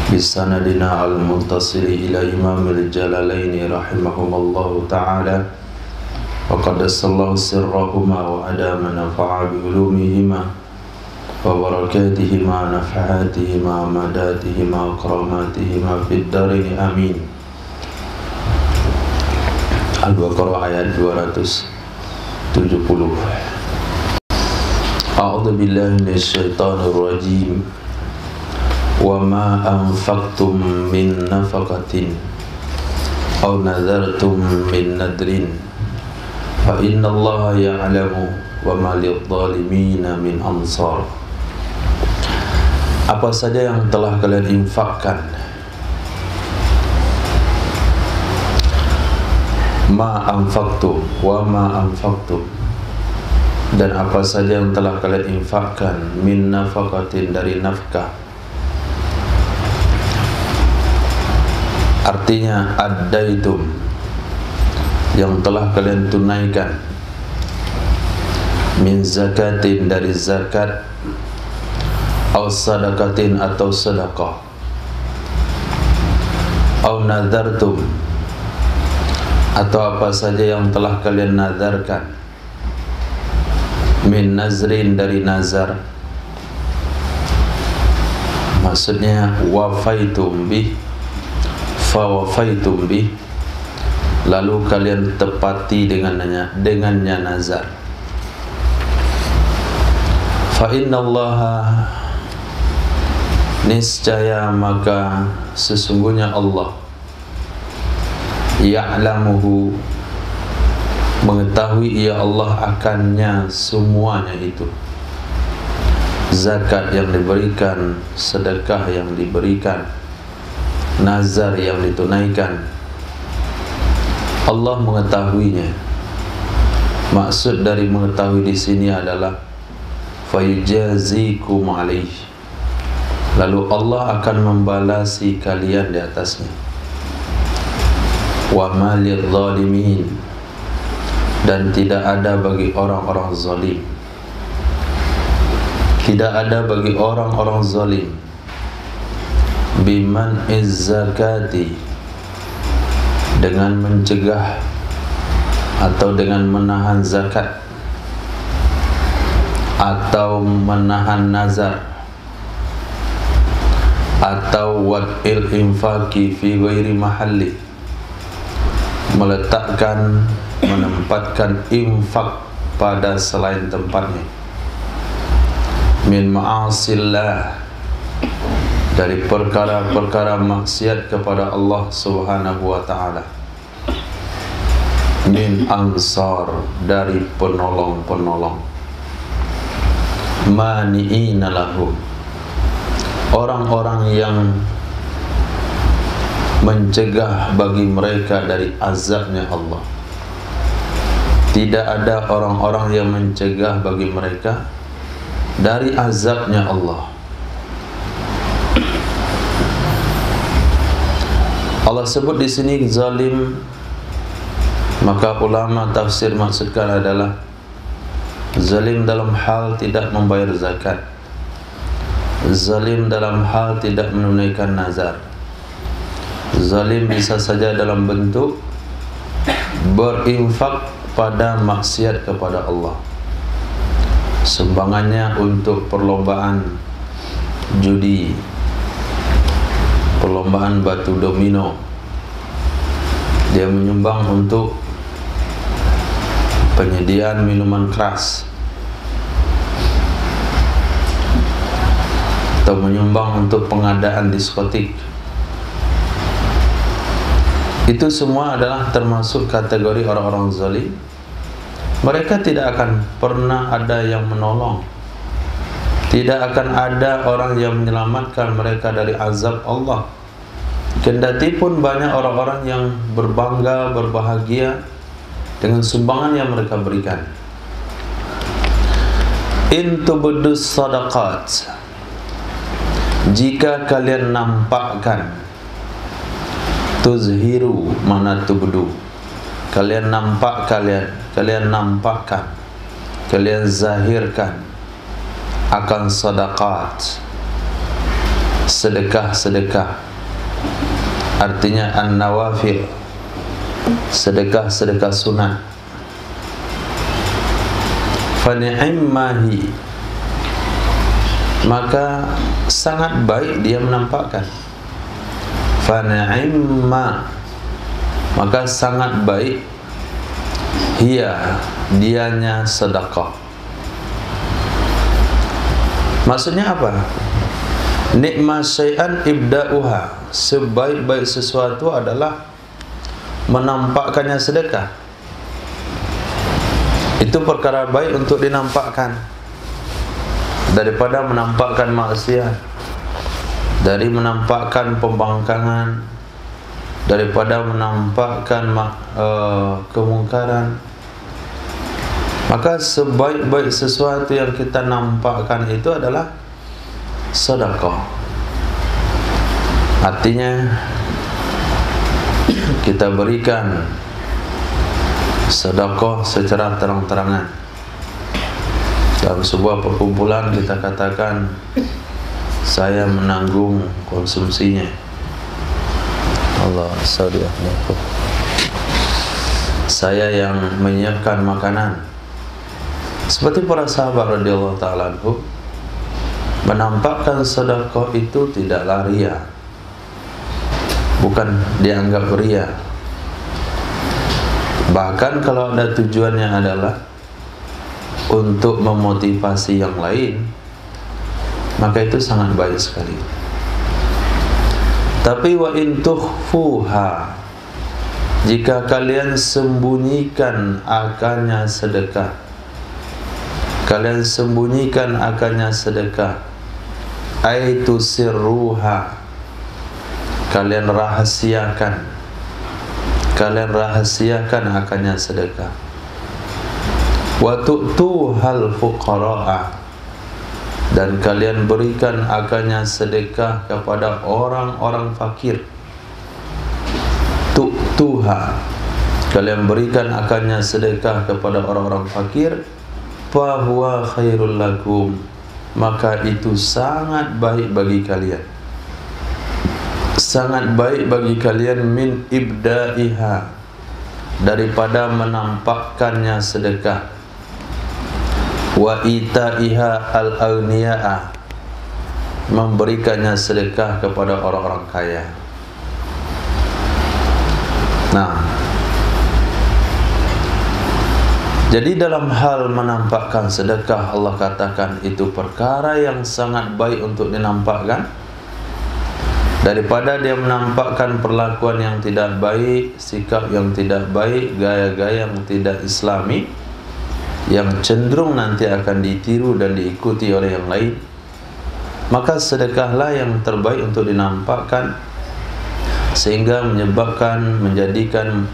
بسندنا المتصل إلى إمام الجلالين رحمهما الله تعالى وقدس الله سرهما وأدام نفع بعلومهما وبركاتهما نفحاتهما مداتهما وكراماتهما في الدارين آمين. Al-Baqarah ayat 270. A'udzu billahi minasyaitonir rajim. Wa ma anfaqtum min nafaqatin aw nadartum min nadrin fa innallaha ya'lamu wa ma lidh-dhalimina min ansar. Apa saja yang telah kalian infakkan, ma anfaqtum wa ma anfaqtum, dan apa saja yang telah kalian infakkan, min nafaqatin, dari nafkah. Artinya addaitum, yang telah kalian tunaikan, min zakatin, dari zakat, aw sadaqatin, atau sedekah, aw nadartum, atau apa saja yang telah kalian nazarkan, min nazrin, dari nazar. Maksudnya wafaitum bih, fawafaitum bih, lalu kalian tepati dengannya nazar. Fa innallaha, niscaya maka sesungguhnya Allah, ya'lamuhu, mengetahui ia Allah akannya semuanya itu. Zakat yang diberikan, sedekah yang diberikan, nazar yang ditunaikan, Allah mengetahuinya. Maksud dari mengetahui di sini adalah fayujazikum alaih, lalu Allah akan membalasi kalian di atasnya. Wa ma lidh-dhalimin, dan tidak ada bagi orang-orang zalim, tidak ada bagi orang-orang zalim, biman izzakati, dengan mencegah atau dengan menahan zakat atau menahan nazar, atau wad'il infaqi fi ghairi mahalli, meletakkan, menempatkan infak pada selain tempatnya, min ma'asillah, dari perkara-perkara maksiat kepada Allah Subhanahu wa ta'ala, min ansar, dari penolong-penolong, mani'ina lahum, orang-orang yang mencegah bagi mereka dari azabnya Allah. Tidak ada orang-orang yang mencegah bagi mereka dari azabnya Allah. Allah sebut di sini zalim, maka ulama tafsir maksudkan adalah zalim dalam hal tidak membayar zakat, zalim dalam hal tidak menunaikan nazar, zalim bisa saja dalam bentuk berinfak pada maksiat kepada Allah, sumbangannya untuk perlombaan judi, perlombaan batu domino, dia menyumbang untuk penyediaan minuman keras, atau menyumbang untuk pengadaan diskotik. Itu semua adalah termasuk kategori orang-orang zalim. Mereka tidak akan pernah ada yang menolong, tidak akan ada orang yang menyelamatkan mereka dari azab Allah. Kendati pun banyak orang-orang yang berbangga, berbahagia dengan sumbangan yang mereka berikan. In tubdus sadaqat, jika kalian nampakkan, tuzhiru, mana tubdu, kalian nampak, kalian nampakkan, kalian zahirkan akan sadaqat, sedekah-sedekah, artinya an-nawafil, sedekah-sedekah sunat. Fa ni'mahi, maka sangat baik dia menampakkan. Fa ni'ma, maka sangat baik dianya sedekah. Maksudnya apa? Nikma syai'an ibda'uha, sebaik-baik sesuatu adalah menampakkannya sedekah. Itu perkara baik untuk dinampakkan daripada menampakkan maksiat, dari menampakkan pembangkangan, daripada menampakkan kemungkaran. Maka sebaik-baik sesuatu yang kita nampakkan itu adalah sedekah. Artinya kita berikan sedekah secara terang-terangan. Dalam sebuah perkumpulan kita katakan, saya menanggung konsumsinya. Allah sadaqah. Saya yang menyiapkan makanan. Seperti para sahabat radhiyallahu ta'ala anhum, menampakkan sedekah itu tidaklah ria, bukan dianggap ria. Bahkan kalau ada tujuannya adalah untuk memotivasi yang lain, maka itu sangat baik sekali. Tapi wa in tukhfuha, jika kalian sembunyikan akannya sedekah, kalian sembunyikan akannya sedekah, aitu sirruha, kalian rahasiakan akannya sedekah. Wa tu'tuhal fuqara'a, dan kalian berikan akannya sedekah kepada orang-orang fakir. Tu'tuha, kalian berikan akannya sedekah kepada orang-orang fakir. Fa huwa khairul lakum, maka itu sangat baik bagi kalian, sangat baik bagi kalian, min ibda'iha, daripada menampakkannya sedekah, wa ita'iha al-aghniya'a, memberikannya sedekah kepada orang-orang kaya. Nah, jadi dalam hal menampakkan sedekah, Allah katakan itu perkara yang sangat baik untuk dinampakkan, daripada dia menampakkan perlakuan yang tidak baik, sikap yang tidak baik, gaya-gaya yang tidak islami, yang cenderung nanti akan ditiru dan diikuti oleh yang lain. Maka sedekahlah yang terbaik untuk dinampakkan, sehingga menjadikan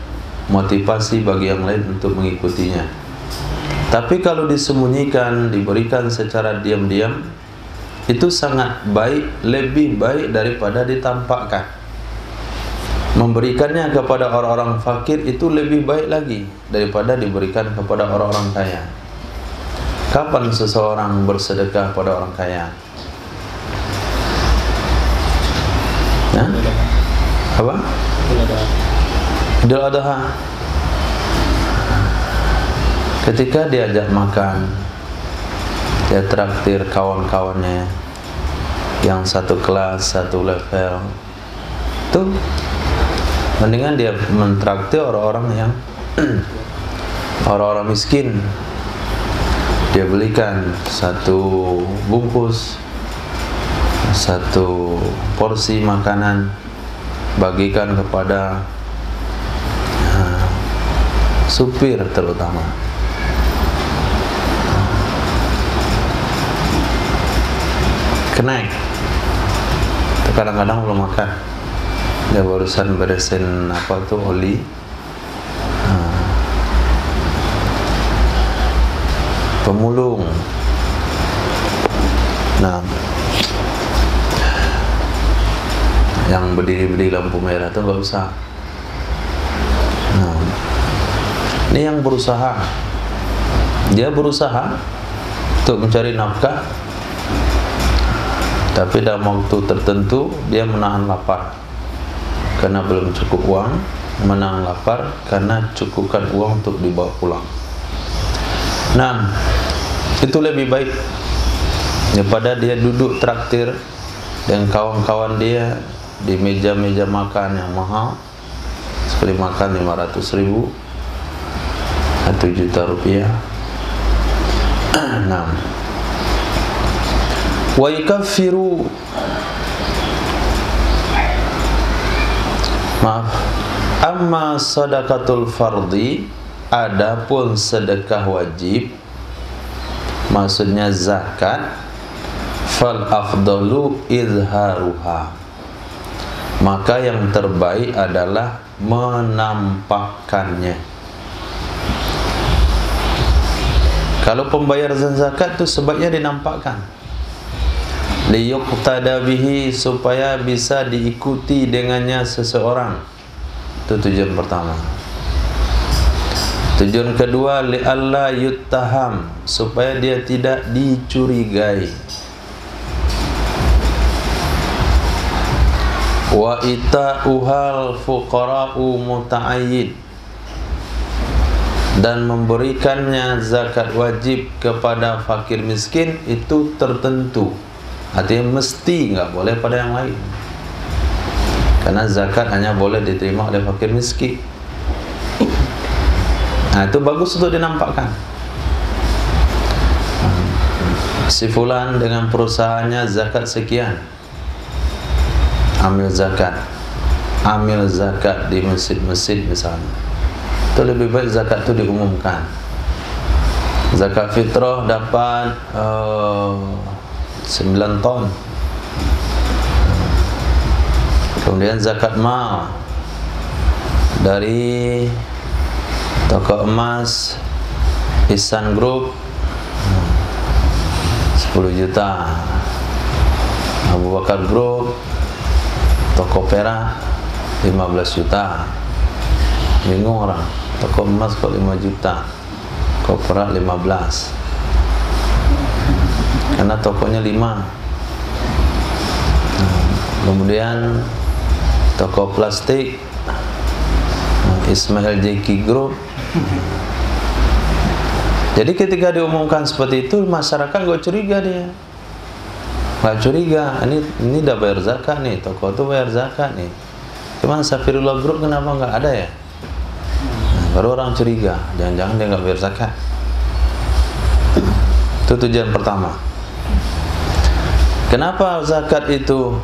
motivasi bagi yang lain untuk mengikutinya. Tapi kalau disembunyikan, diberikan secara diam-diam, itu sangat baik, lebih baik daripada ditampakkan. Memberikannya kepada orang-orang fakir itu lebih baik lagi daripada diberikan kepada orang-orang kaya. Kapan seseorang bersedekah pada orang kaya? Ya? Apa? Idul Adha. Ketika diajak makan, dia traktir kawan-kawannya yang satu kelas, satu level, tuh mendingan dia mentraktir orang-orang yang orang-orang miskin. Dia belikan satu bungkus, satu porsi makanan, bagikan kepada supir terutama. Kenaik, kadang-kadang belum makan, dia barusan beresin apa tuh oli, pemulung. Nah, yang berdiri-berdiri lampu merah tuh nggak usah. Nah, ini yang berusaha, dia berusaha untuk mencari nafkah. tapi dalam waktu tertentu dia menahan lapar karena belum cukup uang, menahan lapar karena cukupkan uang untuk dibawa pulang. Nah, itu lebih baik daripada dia duduk traktir dengan kawan-kawan dia di meja-meja makan yang mahal, sekali makan 500.000, 1 juta rupiah. Nah, wa yukaffiru, maaf, amma sadaqatul fardhi, adapun sedekah wajib, maksudnya zakat, fal afdalu izharuha, maka yang terbaik adalah menampakkannya. Kalau pembayaran zakat itu sebaiknya dinampakkan, liyuqtada bihi, supaya bisa diikuti dengannya seseorang. Itu tujuan pertama. Tujuan kedua, li'alla yuttaham, supaya dia tidak dicurigai. Wa ita'uhal fuqara'u muta'ayyid, dan memberikannya zakat wajib kepada fakir miskin itu tertentu, artinya mesti, nggak boleh pada yang lain, karena zakat hanya boleh diterima oleh fakir miskin. Nah, itu bagus untuk dinampakkan. Si fulan dengan perusahaannya zakat sekian, ambil zakat di masjid-masjid misalnya. Itu lebih baik zakat itu diumumkan. Zakat fitrah dapat 9 ton. Kemudian zakat mal dari toko emas Ihsan Group 10 juta, Abu Bakar Group toko perak 15 juta. Bingung orang, toko emas kok 5 juta, toko perak 15, karena tokonya 5. Kemudian toko plastik Ismail Jeki Group. Jadi ketika diumumkan seperti itu, masyarakat nggak curiga, dia nggak curiga, ini udah bayar zakat nih, toko itu bayar zakat nih, cuman Safirullah Group kenapa nggak ada ya? Nah, baru orang curiga, jangan-jangan dia nggak bayar zakat. Itu tujuan pertama. Kenapa zakat itu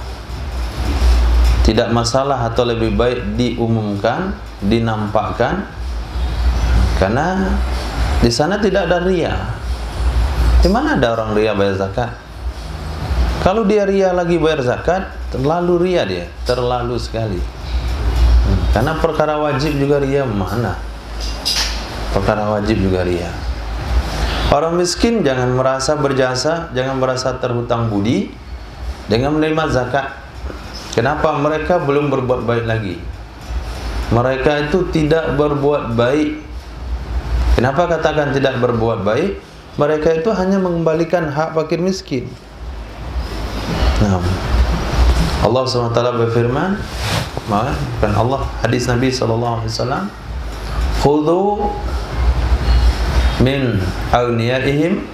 tidak masalah atau lebih baik diumumkan, dinampakkan? Karena di sana tidak ada ria. Di mana ada orang ria bayar zakat? Kalau dia ria lagi bayar zakat, terlalu ria dia, terlalu sekali. Karena perkara wajib juga ria mana? Perkara wajib juga ria. Orang miskin jangan merasa berjasa, jangan merasa terhutang budi dengan menerima zakat. Kenapa? Mereka belum berbuat baik lagi. Mereka itu tidak berbuat baik. Kenapa katakan tidak berbuat baik? Mereka itu hanya mengembalikan hak fakir miskin. Nah, Allah SWT berfirman, kan Allah, hadis Nabi SAW, khudhu min aghniyaihim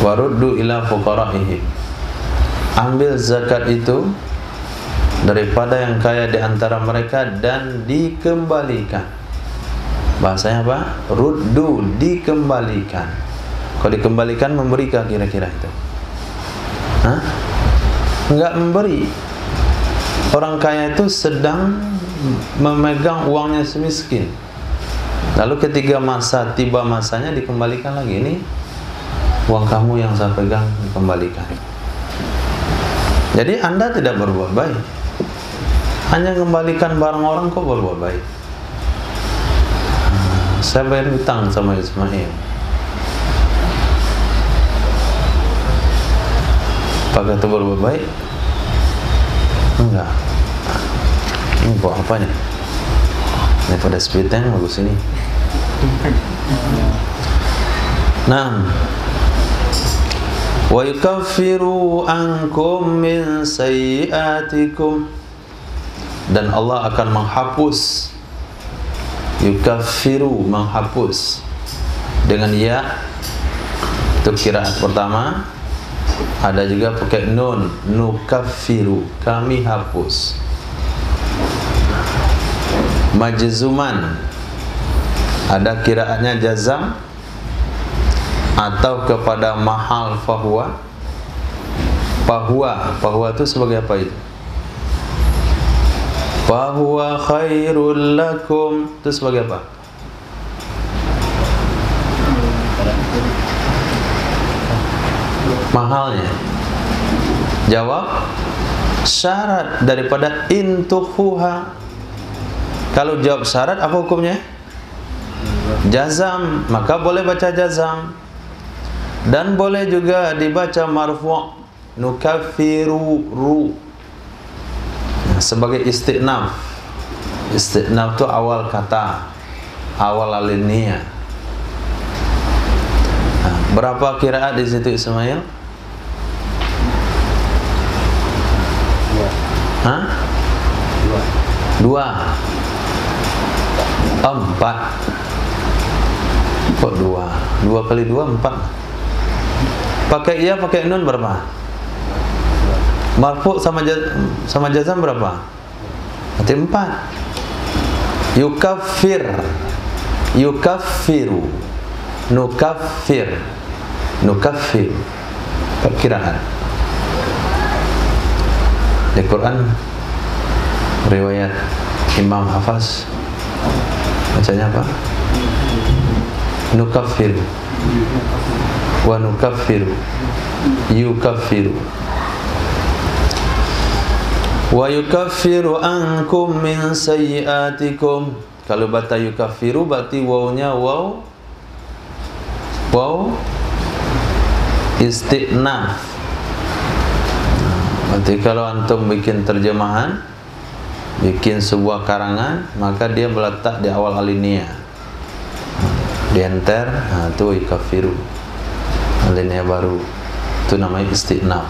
waruddu ila fuqaraihim. Ambil zakat itu daripada yang kaya di antara mereka dan dikembalikan. Bahasanya apa? Ruddu, dikembalikan. Kalau dikembalikan, memberi kira-kira itu? Hah? Enggak memberi. Orang kaya itu sedang memegang uangnya semiskin. Lalu ketika tiba masanya dikembalikan lagi. Ini uang kamu yang saya pegang, dikembalikan. Jadi Anda tidak berbuat baik, hanya mengembalikan barang orang, kok berbuat baik? Saya bayar hutang sama Ismail, apakah itu berbuat baik? Enggak. Ini buat apa nih? Ini pada speednya bagus ini. Nah, Wa yukaffiru ankum min sayyiatikum, dan Allah akan menghapus. Yukaffiru, menghapus dengan ya. Itu qiraat pertama. Ada juga pakai nun, nukaffiru, kami hapus. Majzuman, ada qiraatnya jazam atau kepada mahal fahuwa. Fahuwa itu sebagai apa itu? Fahuwa khairul lakum, itu sebagai apa? Mahalnya. Jawab, syarat daripada intuhuha. Kalau jawab syarat, apa hukumnya? Jazam, maka boleh baca jazam. Dan boleh juga dibaca marfu', nukaffiru ru, sebagai istiqnaf. Istiqnaf itu awal kata, awal alinea. Berapa qiraat di situ Ismail? Dua. Empat. Kok dua? 2 kali 2 4. Pakai iya, pakai nun berapa? Marfu sama jazam berapa? Berarti 4. Yukaffir, yukaffiru, nukaffir, nukaffir. Perkiraan di Quran riwayat Imam Hafaz bacanya apa? Nukaffiru wa nukaffiru, yukaffiru. Wa yukaffiru ankum min sayyiatikum. Kalau baca yukaffiru berarti wawnya waw istiqnaf. Berarti kalau antum bikin terjemahan, bikin sebuah karangan, maka dia meletak di awal alinea, di enter, itu yukaffiru, alinea baru, itu namanya istiqnaf.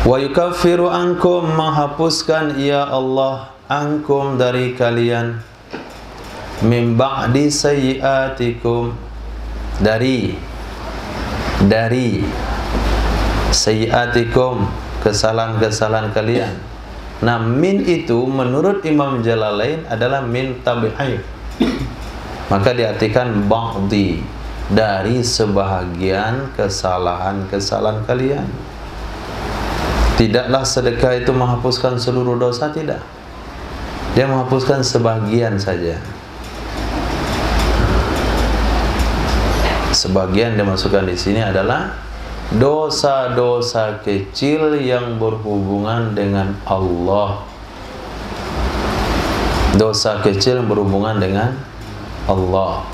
Wa yukaffiru ankum, menghapuskan ya Allah ankum dari kalian, min ba'di sayyiatikum, dari sayyiatikum, kesalahan-kesalahan kalian. Nah, min itu menurut Imam Jalalain adalah min tabi'in, maka diartikan ba'di, dari sebahagian kesalahan-kesalahan kalian. Tidaklah sedekah itu menghapuskan seluruh dosa, tidak. Dia menghapuskan sebagian saja. Sebagian dimasukkan di sini adalah dosa-dosa kecil yang berhubungan dengan Allah. Dosa kecil yang berhubungan dengan Allah.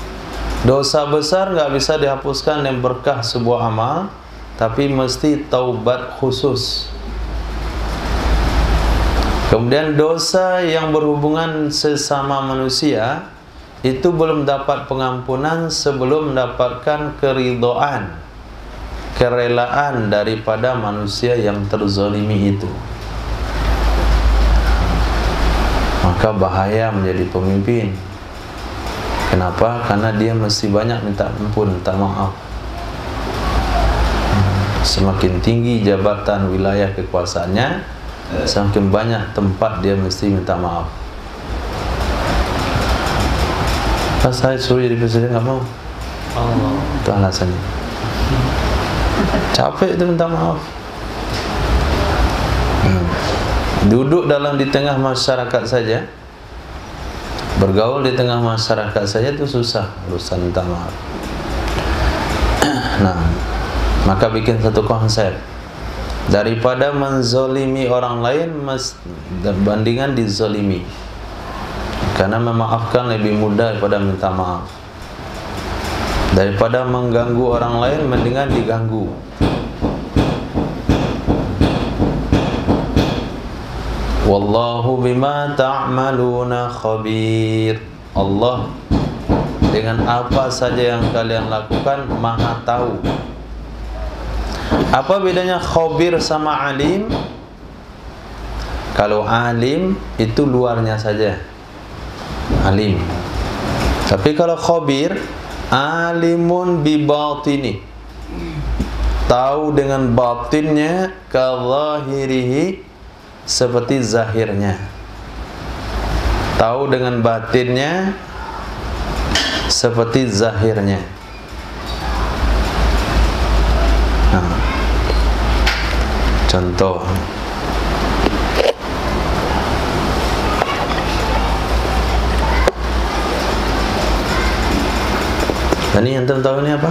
Dosa besar nggak bisa dihapuskan yang berkah sebuah amal, tapi mesti taubat khusus. Kemudian dosa yang berhubungan sesama manusia itu belum dapat pengampunan sebelum mendapatkan keridhaan, kerelaan daripada manusia yang terzalimi itu. Maka bahaya menjadi pemimpin. Kenapa? Karena dia mesti banyak minta ampun, minta maaf. Semakin tinggi jabatan wilayah kekuasaannya, semakin banyak tempat dia mesti minta maaf. Pas saya suruh jadi presiden nggak mau. Itu alasannya. Capek itu minta maaf. Duduk di tengah masyarakat saja, bergaul di tengah masyarakat saja itu susah urusan minta maaf. Nah, maka bikin satu konsep. Daripada menzolimi orang lain, bandingan dizolimi. Karena memaafkan lebih mudah daripada minta maaf. Daripada mengganggu orang lain, mendingan diganggu. Wallahu bima ta'maluna khabir. Allah dengan apa saja yang kalian lakukan maha tahu. Apa bedanya khabir sama alim? Kalau alim itu luarnya saja, alim. Tapi kalau khabir, alimun bi batini, tahu dengan batinnya, ka zahirihi, seperti zahirnya. Tahu dengan batinnya seperti zahirnya. Nah, contoh, ini yang tahu ini apa?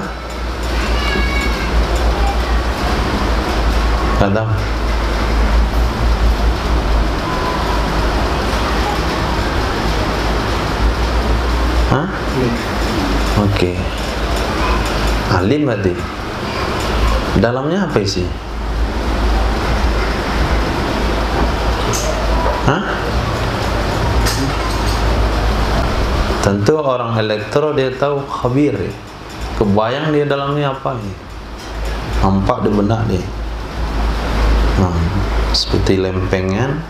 Nggak tahu. Hah? Oke. Alim berarti. Dalamnya apa isi? Hah? Tentu orang elektro dia tahu khabir. Kebayang dia dalamnya apa nih? Nampak di benak dia. Seperti lempengan.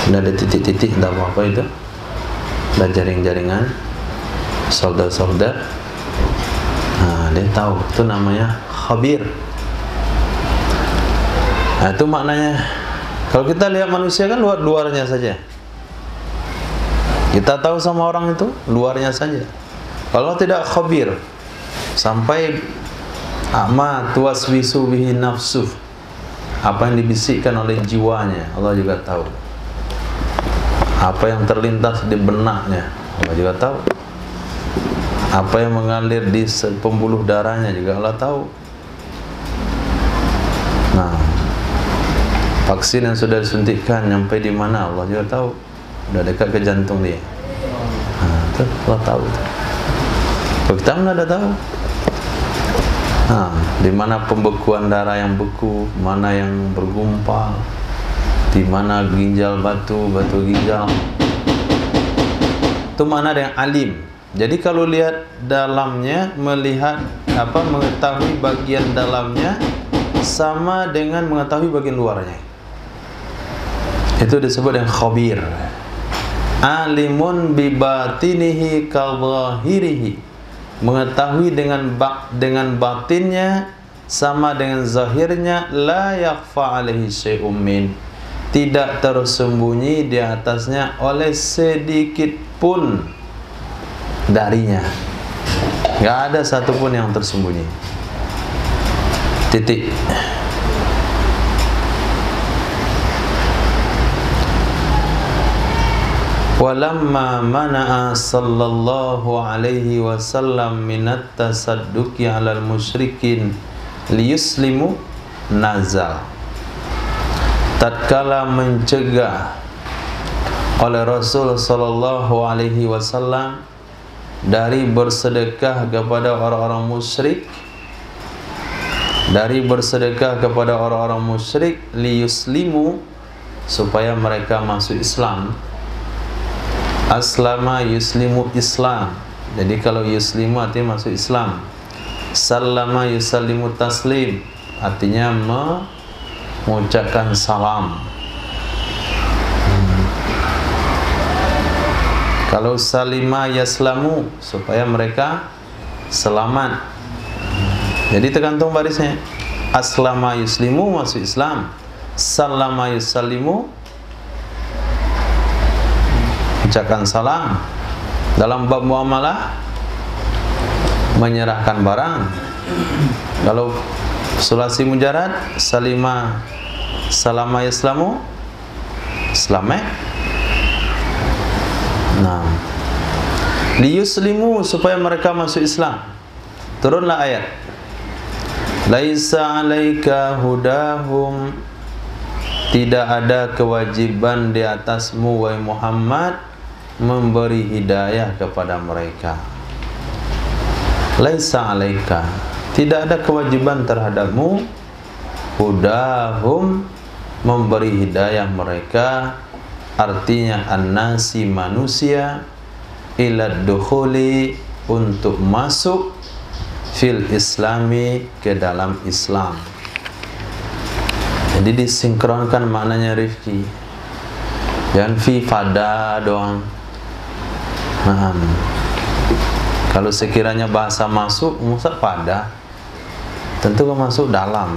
Ada titik-titik, tidak apa-apa itu. Ada jaring-jaringan, solder-solder. Nah, dia tahu, itu namanya khabir. Nah, itu maknanya. Kalau kita lihat manusia kan luar-luarnya saja. Kita tahu sama orang itu luarnya saja. Kalau tidak khabir, sampai ama tuwaswisu bihi nafsuh, apa yang dibisikkan oleh jiwanya, Allah juga tahu. Apa yang terlintas di benaknya, Allah juga tahu. Apa yang mengalir di pembuluh darahnya juga Allah tahu. Nah, vaksin yang sudah disuntikkan sampai di mana, Allah juga tahu. Sudah dekat ke jantung dia. Nah, itu Allah tahu. Kalau kita tidak ada tahu. Nah, di mana pembekuan darah yang beku, mana yang bergumpal, di mana ginjal batu ginjal. Itu mana ada yang alim. Jadi kalau lihat dalamnya, melihat mengetahui bagian dalamnya sama dengan mengetahui bagian luarnya. Itu disebut dengan khabir. Alimun bi batinihi ka zahirihi, mengetahui dengan batinnya sama dengan zahirnya. La yakhfa alaihi syai'un min, tidak tersembunyi di atasnya oleh sedikit pun darinya. Enggak ada satupun yang tersembunyi. Titik. Walamma mana'a sallallahu alaihi wasallam minat tasadduqi 'alal musyrikin liyuslimu nazal. Tatkala mencegah oleh Rasul sallallahu alaihi wasallam dari bersedekah kepada orang-orang musyrik, liyuslimu, supaya mereka masuk Islam. Aslama yuslimu, Islam. Jadi kalau yuslimu artinya masuk Islam. Sallama yusallimu taslim, artinya mengucapkan salam. Kalau salima yaslamu, supaya mereka selamat. Jadi tergantung barisnya. Aslama yuslimu, masuk Islam. Sallama yusallimu, ucapkan salam. Dalam bab muamalah, menyerahkan barang. Kalau sulasi mujarad, salima salama yaslamu, selamat. Nah, liyuslimu, supaya mereka masuk Islam. Turunlah ayat. Laisa 'alaika hudahum, tidak ada kewajiban di atasmu wahai Muhammad memberi hidayah kepada mereka. Laisa 'alaika, tidak ada kewajiban terhadapmu, hudahum, memberi hidayah mereka, artinya an-nasi, manusia, ila dukhuli, untuk masuk, fil islami, ke dalam Islam. Jadi disinkronkan maknanya Rifki. Jangan fi pada doang. Nah, kalau sekiranya bahasa masuk, masa pada? Tentu kan masuk dalam.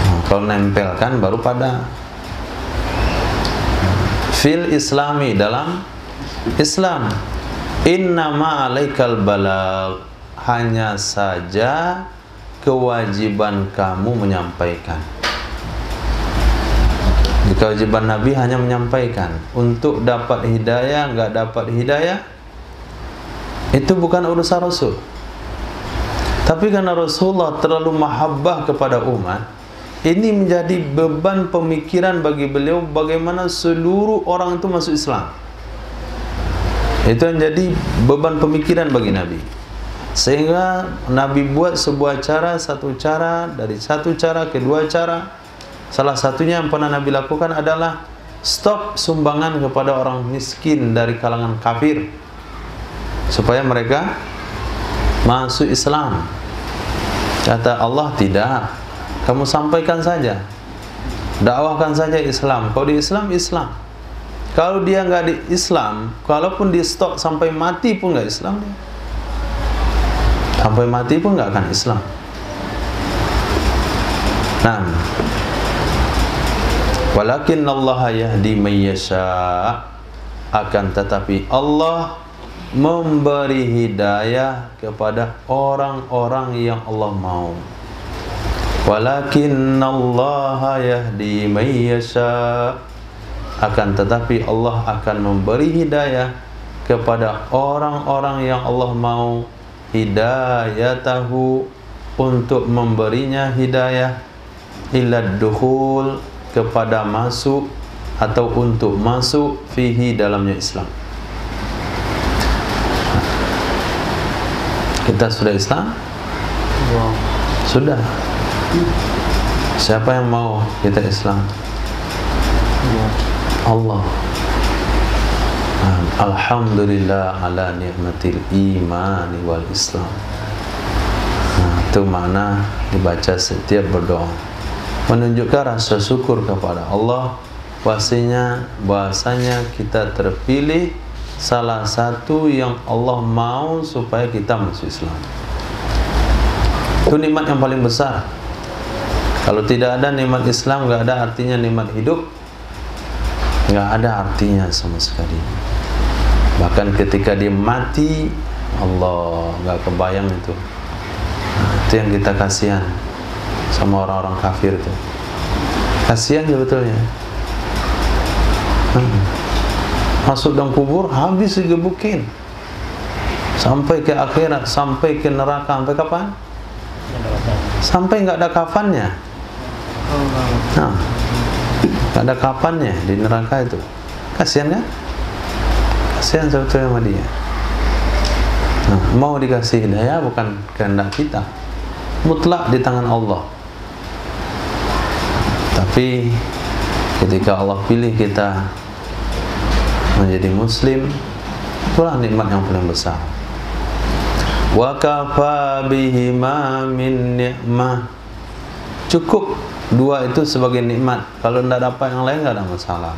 Nah, kalau nempelkan baru pada. Fil islami, dalam Islam. Innama alaikal balagh, hanya saja kewajiban kamu menyampaikan. Kewajiban Nabi hanya menyampaikan. Untuk dapat hidayah, nggak dapat hidayah, itu bukan urusan Rasul. Tapi karena Rasulullah terlalu mahabbah kepada umat, ini menjadi beban pemikiran bagi beliau bagaimana seluruh orang itu masuk Islam. Itu yang jadi beban pemikiran bagi Nabi. Sehingga Nabi buat sebuah cara, satu cara, dari satu cara ke dua cara. Salah satunya yang pernah Nabi lakukan adalah stop sumbangan kepada orang miskin dari kalangan kafir, supaya mereka masuk Islam. Kata Allah, tidak, kamu sampaikan saja, dakwahkan saja Islam. Kalau di Islam, Islam. Kalau dia nggak di Islam, kalaupun di stop sampai mati pun nggak Islam dia. Sampai mati pun nggak akan Islam. Nah, walakin Allah yahdi man yasha, akan tetapi Allah memberi hidayah kepada orang-orang yang Allah mau. Walakin Allah yahdi man yasha, akan tetapi Allah akan memberi hidayah kepada orang-orang yang Allah mau, hidayatahu, untuk memberinya hidayah, ilad dukhul, kepada masuk atau untuk masuk fihi, dalamnya Islam. Kita sudah Islam? Sudah. Siapa yang mau kita Islam? Allah. Alhamdulillah ala ni'matil imani wal Islam. Nah, itu makna dibaca setiap berdoa, menunjukkan rasa syukur kepada Allah bahwasanya kita terpilih salah satu yang Allah mau supaya kita masuk Islam. Itu nikmat yang paling besar. Kalau tidak ada nikmat Islam, nggak ada artinya nikmat hidup, nggak ada artinya sama sekali. Bahkan ketika dia mati, Allah, nggak kebayang itu. Nah, itu yang kita kasihan sama orang-orang kafir itu. Kasihan sebetulnya. Masuk dalam kubur, habis digebukin, sampai ke akhirat, sampai ke neraka. Sampai kapan? Sampai nggak ada kafannya. Nah, nggak ada kafannya di neraka itu. Kasihan kan? Kasihan sebetulnya sama dia. Nah, mau dikasih hidayah bukan kehendak kita, mutlak di tangan Allah. Tapi ketika Allah pilih kita menjadi muslim, itulah nikmat yang paling besar. Wa kafa bihima min ni'mah, cukup dua itu sebagai nikmat. Kalau tidak dapat yang lain nggak ada masalah.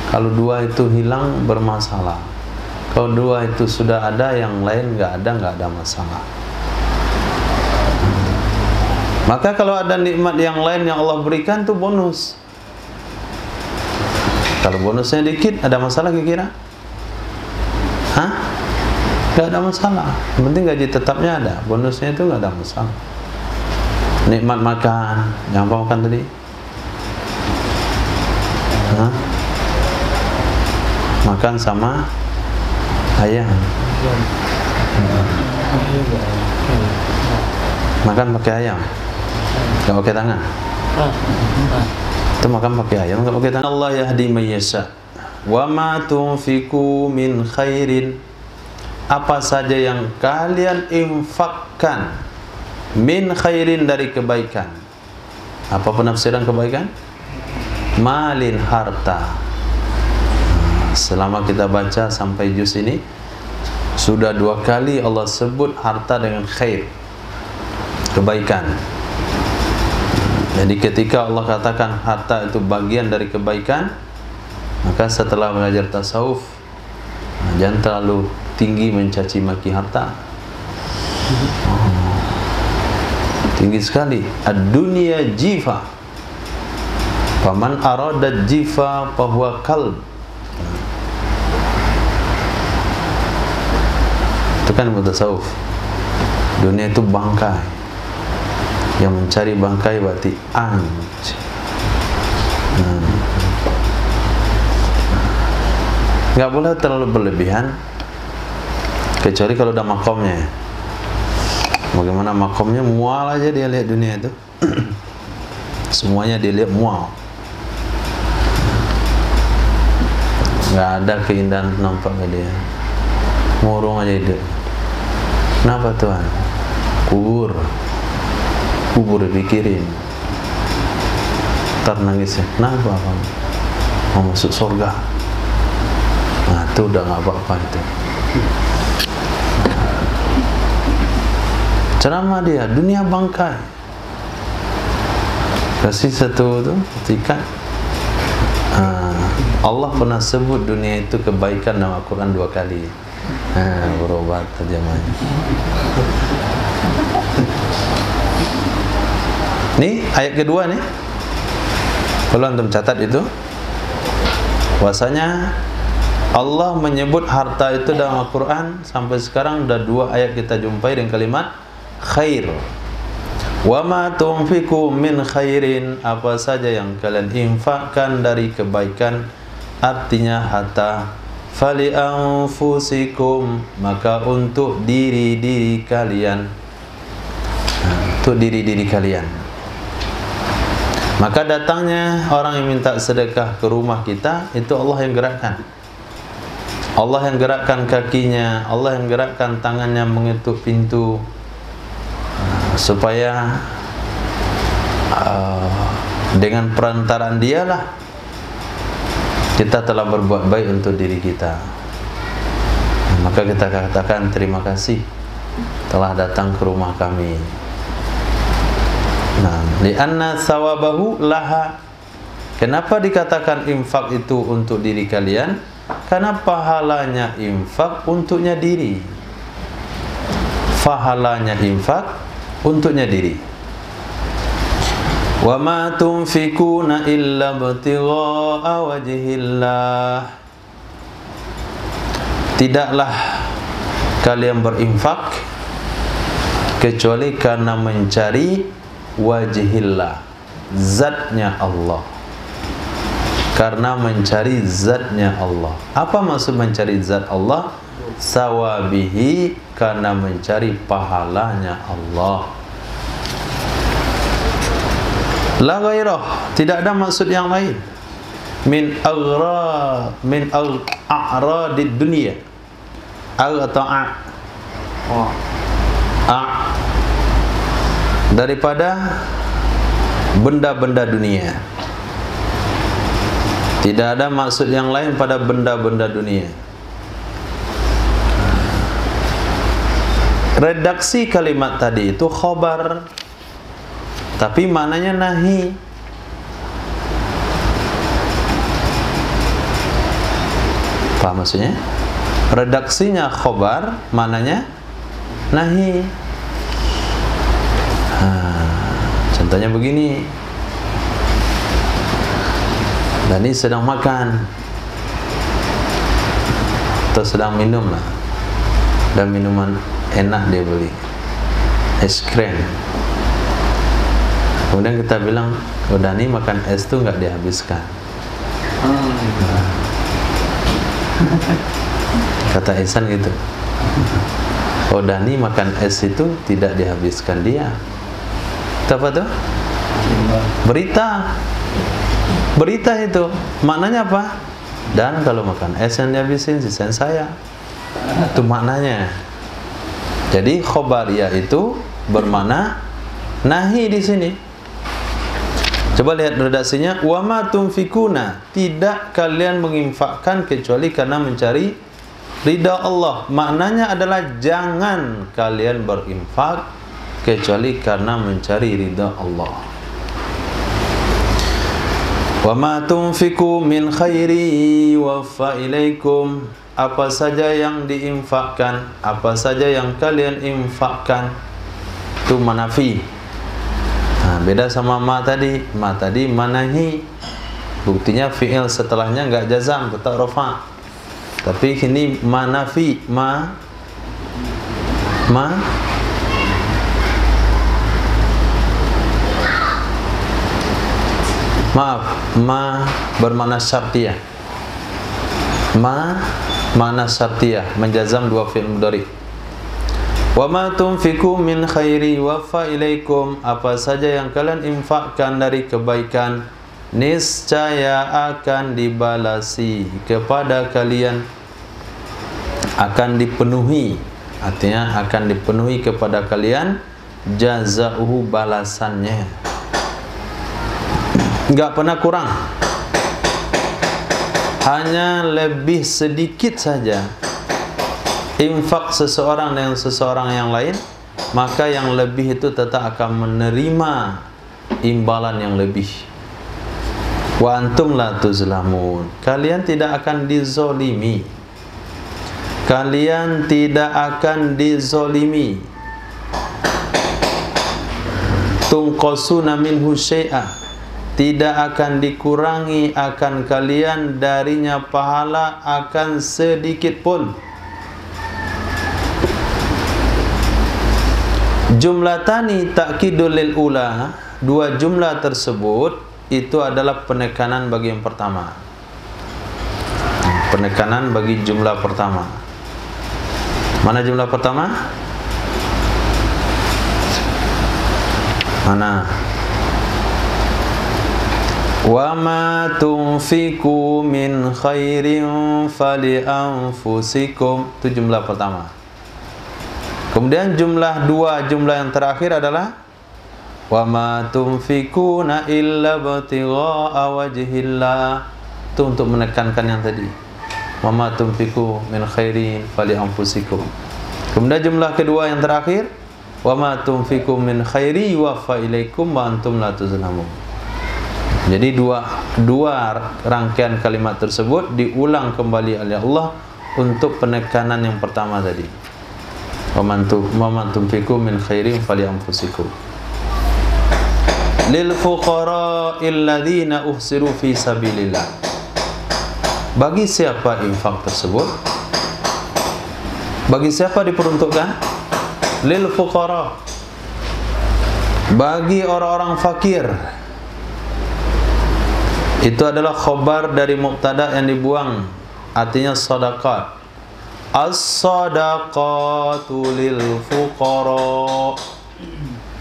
Kalau dua itu hilang bermasalah. Kalau dua itu sudah ada, yang lain nggak ada masalah. Maka kalau ada nikmat yang lain yang Allah berikan, itu bonus. Kalau bonusnya dikit, ada masalah kira-kira? Hah? Gak ada masalah. Yang penting gaji tetapnya ada, bonusnya itu gak ada masalah. Nikmat makan, yang apa makan tadi? Hah? Makan sama ayam. Makan pakai ayam, gak pakai tangan. Itu makan pakai ayam, gak pakai tangan. Allah yahdi man yasha. Wa ma tunfiqu min khairin, apa saja yang kalian infakkan, min khairin, dari kebaikan. Apa penafsiran kebaikan? Malin, harta. Selama kita baca sampai juz ini, Sudah 2 kali Allah sebut harta dengan khair, kebaikan. Jadi ketika Allah katakan harta itu bagian dari kebaikan, maka setelah belajar tasawuf, jangan terlalu tinggi mencaci maki harta. Tinggi sekali. Ad-dunya jifa, faman arada jifa fahuwa kalb. Itu kan mutasawuf. Dunia itu bangkai. Yang mencari bangkai berarti anj. Nggak boleh terlalu berlebihan, kecuali kalau udah makomnya. Bagaimana makomnya, mual aja dia lihat dunia itu. Semuanya dia lihat mual. Nggak ada keindahan nampak ke dia. Murung aja hidup. Kenapa Tuhan? Kubur dipikirin. Ntar nangisnya, kenapa kamu mau masuk surga? Nah itu udah nggak apa-apa itu. Ceramah dia, dunia bangkai. Kasih satu tu ketika Allah pernah sebut dunia itu kebaikan dalam Al-Quran 2 kali. Berobat terjemahnya. Nih ayat kedua nih. Kalau antum catat itu, bahwasanya Allah menyebut harta itu dalam Al-Quran sampai sekarang udah 2 ayat kita jumpai dengan kalimat khair. Wa ma tunfiqu min khairin, apa saja yang kalian infakkan dari kebaikan, artinya harta, fali anfusikum, maka untuk diri-diri kalian. Untuk diri-diri kalian. Maka datangnya orang yang minta sedekah ke rumah kita, itu Allah yang gerakkan. Allah yang gerakkan kakinya, Allah yang gerakkan tangannya mengetuk pintu, supaya dengan perantaraan dialah kita telah berbuat baik untuk diri kita. Maka kita katakan terima kasih telah datang ke rumah kami. Nah, li'anna sawabahu laha. Kenapa dikatakan infak itu untuk diri kalian? Karena pahalanya infak untuknya diri. Pahalanya infak untuknya diri. Wa ma tunfikuna illa ibtigha'a wajhillah. Tidaklah kalian berinfak kecuali karena mencari wajhillah, zatnya Allah. Karena mencari zatnya Allah. Apa maksud mencari zat Allah? Sawabihi, karena mencari pahalanya Allah. La ghairah, tidak ada maksud yang lain. Min a'radid dunia. Atau daripada benda-benda dunia. Tidak ada maksud yang lain pada benda-benda dunia. Redaksi kalimat tadi itu khobar, tapi maknanya nahi. Paham maksudnya? Redaksinya khobar, maknanya nahi. Contohnya begini, Dani sedang makan atau sedang minum lah, dan minuman enak dia beli, es krim. Kemudian kita bilang, oh Dani makan es itu nggak dihabiskan. Kata Ihsan gitu, oh Dani makan es itu tidak dihabiskan dia. Itu apa tuh? Berita itu maknanya apa? Dan kalau makan es yang dihabisin, sisain saya. Itu maknanya. Jadi khobariyah itu bermakna nahi di sini. Coba lihat redaksinya, wa ma tunfikuna, tidak kalian menginfakkan kecuali karena mencari ridha Allah. Maknanya adalah jangan kalian berinfak kecuali karena mencari ridha Allah. Wa ma tunfiqu min khairi yuwaffa ilaikum. Apa saja yang diinfakkan, apa saja yang kalian infakkan, itu manafi. Beda sama ma tadi. Ma tadi manahi, buktinya fi'il setelahnya enggak jazam, tetap rafa. Tapi ini manafi. Maaf, ma bermakna syartiyah. Mana syartiyah, menjazam dua fi'il mudhari. Wa ma tunfiqu min khairi wafa ilaikum. Apa saja yang kalian infakkan dari kebaikan, niscaya akan dibalasi kepada kalian, akan dipenuhi. Artinya akan dipenuhi kepada kalian jazauhu, balasannya. Enggak pernah kurang, hanya lebih sedikit saja infak seseorang dengan seseorang yang lain, maka yang lebih itu tetap akan menerima imbalan yang lebih. Wa antum la tuzlamun. Kalian tidak akan dizolimi. Kalian tidak akan dizolimi. Tunqasuna minhu syai'a. Tidak akan dikurangi akan kalian darinya pahala akan sedikit pun. Jumlatani ta'kidul lil ula. Dua jumlah tersebut itu adalah penekanan bagi yang pertama. Penekanan bagi jumlah pertama. Mana jumlah pertama? Mana? Wa ma tunfiqu min khairin fali anfusikum. Itu jumlah pertama. Kemudian jumlah dua, jumlah yang terakhir adalah wa ma tunfiquna illa ibtigha'a wajhillah. Itu untuk menekankan yang tadi. Wa ma tunfiqu min khairin fali anfusikum. Kemudian jumlah kedua yang terakhir, wa ma tunfiqu min khairi yuwaffa ilaikum wa antum la tuzlamun. Jadi dua rangkaian kalimat tersebut diulang kembali oleh Allah untuk penekanan yang pertama tadi. Wa man tunfiqu min khairin fali anfusikum. Lil fuqara'il ladzina uhsiru fi sabilillah. Bagi siapa infak tersebut? Bagi siapa diperuntukkan? Lil fuqara. Bagi orang-orang fakir. Itu adalah khabar dari mubtada yang dibuang, artinya sedekah. As-sadaqatu lil fuqara.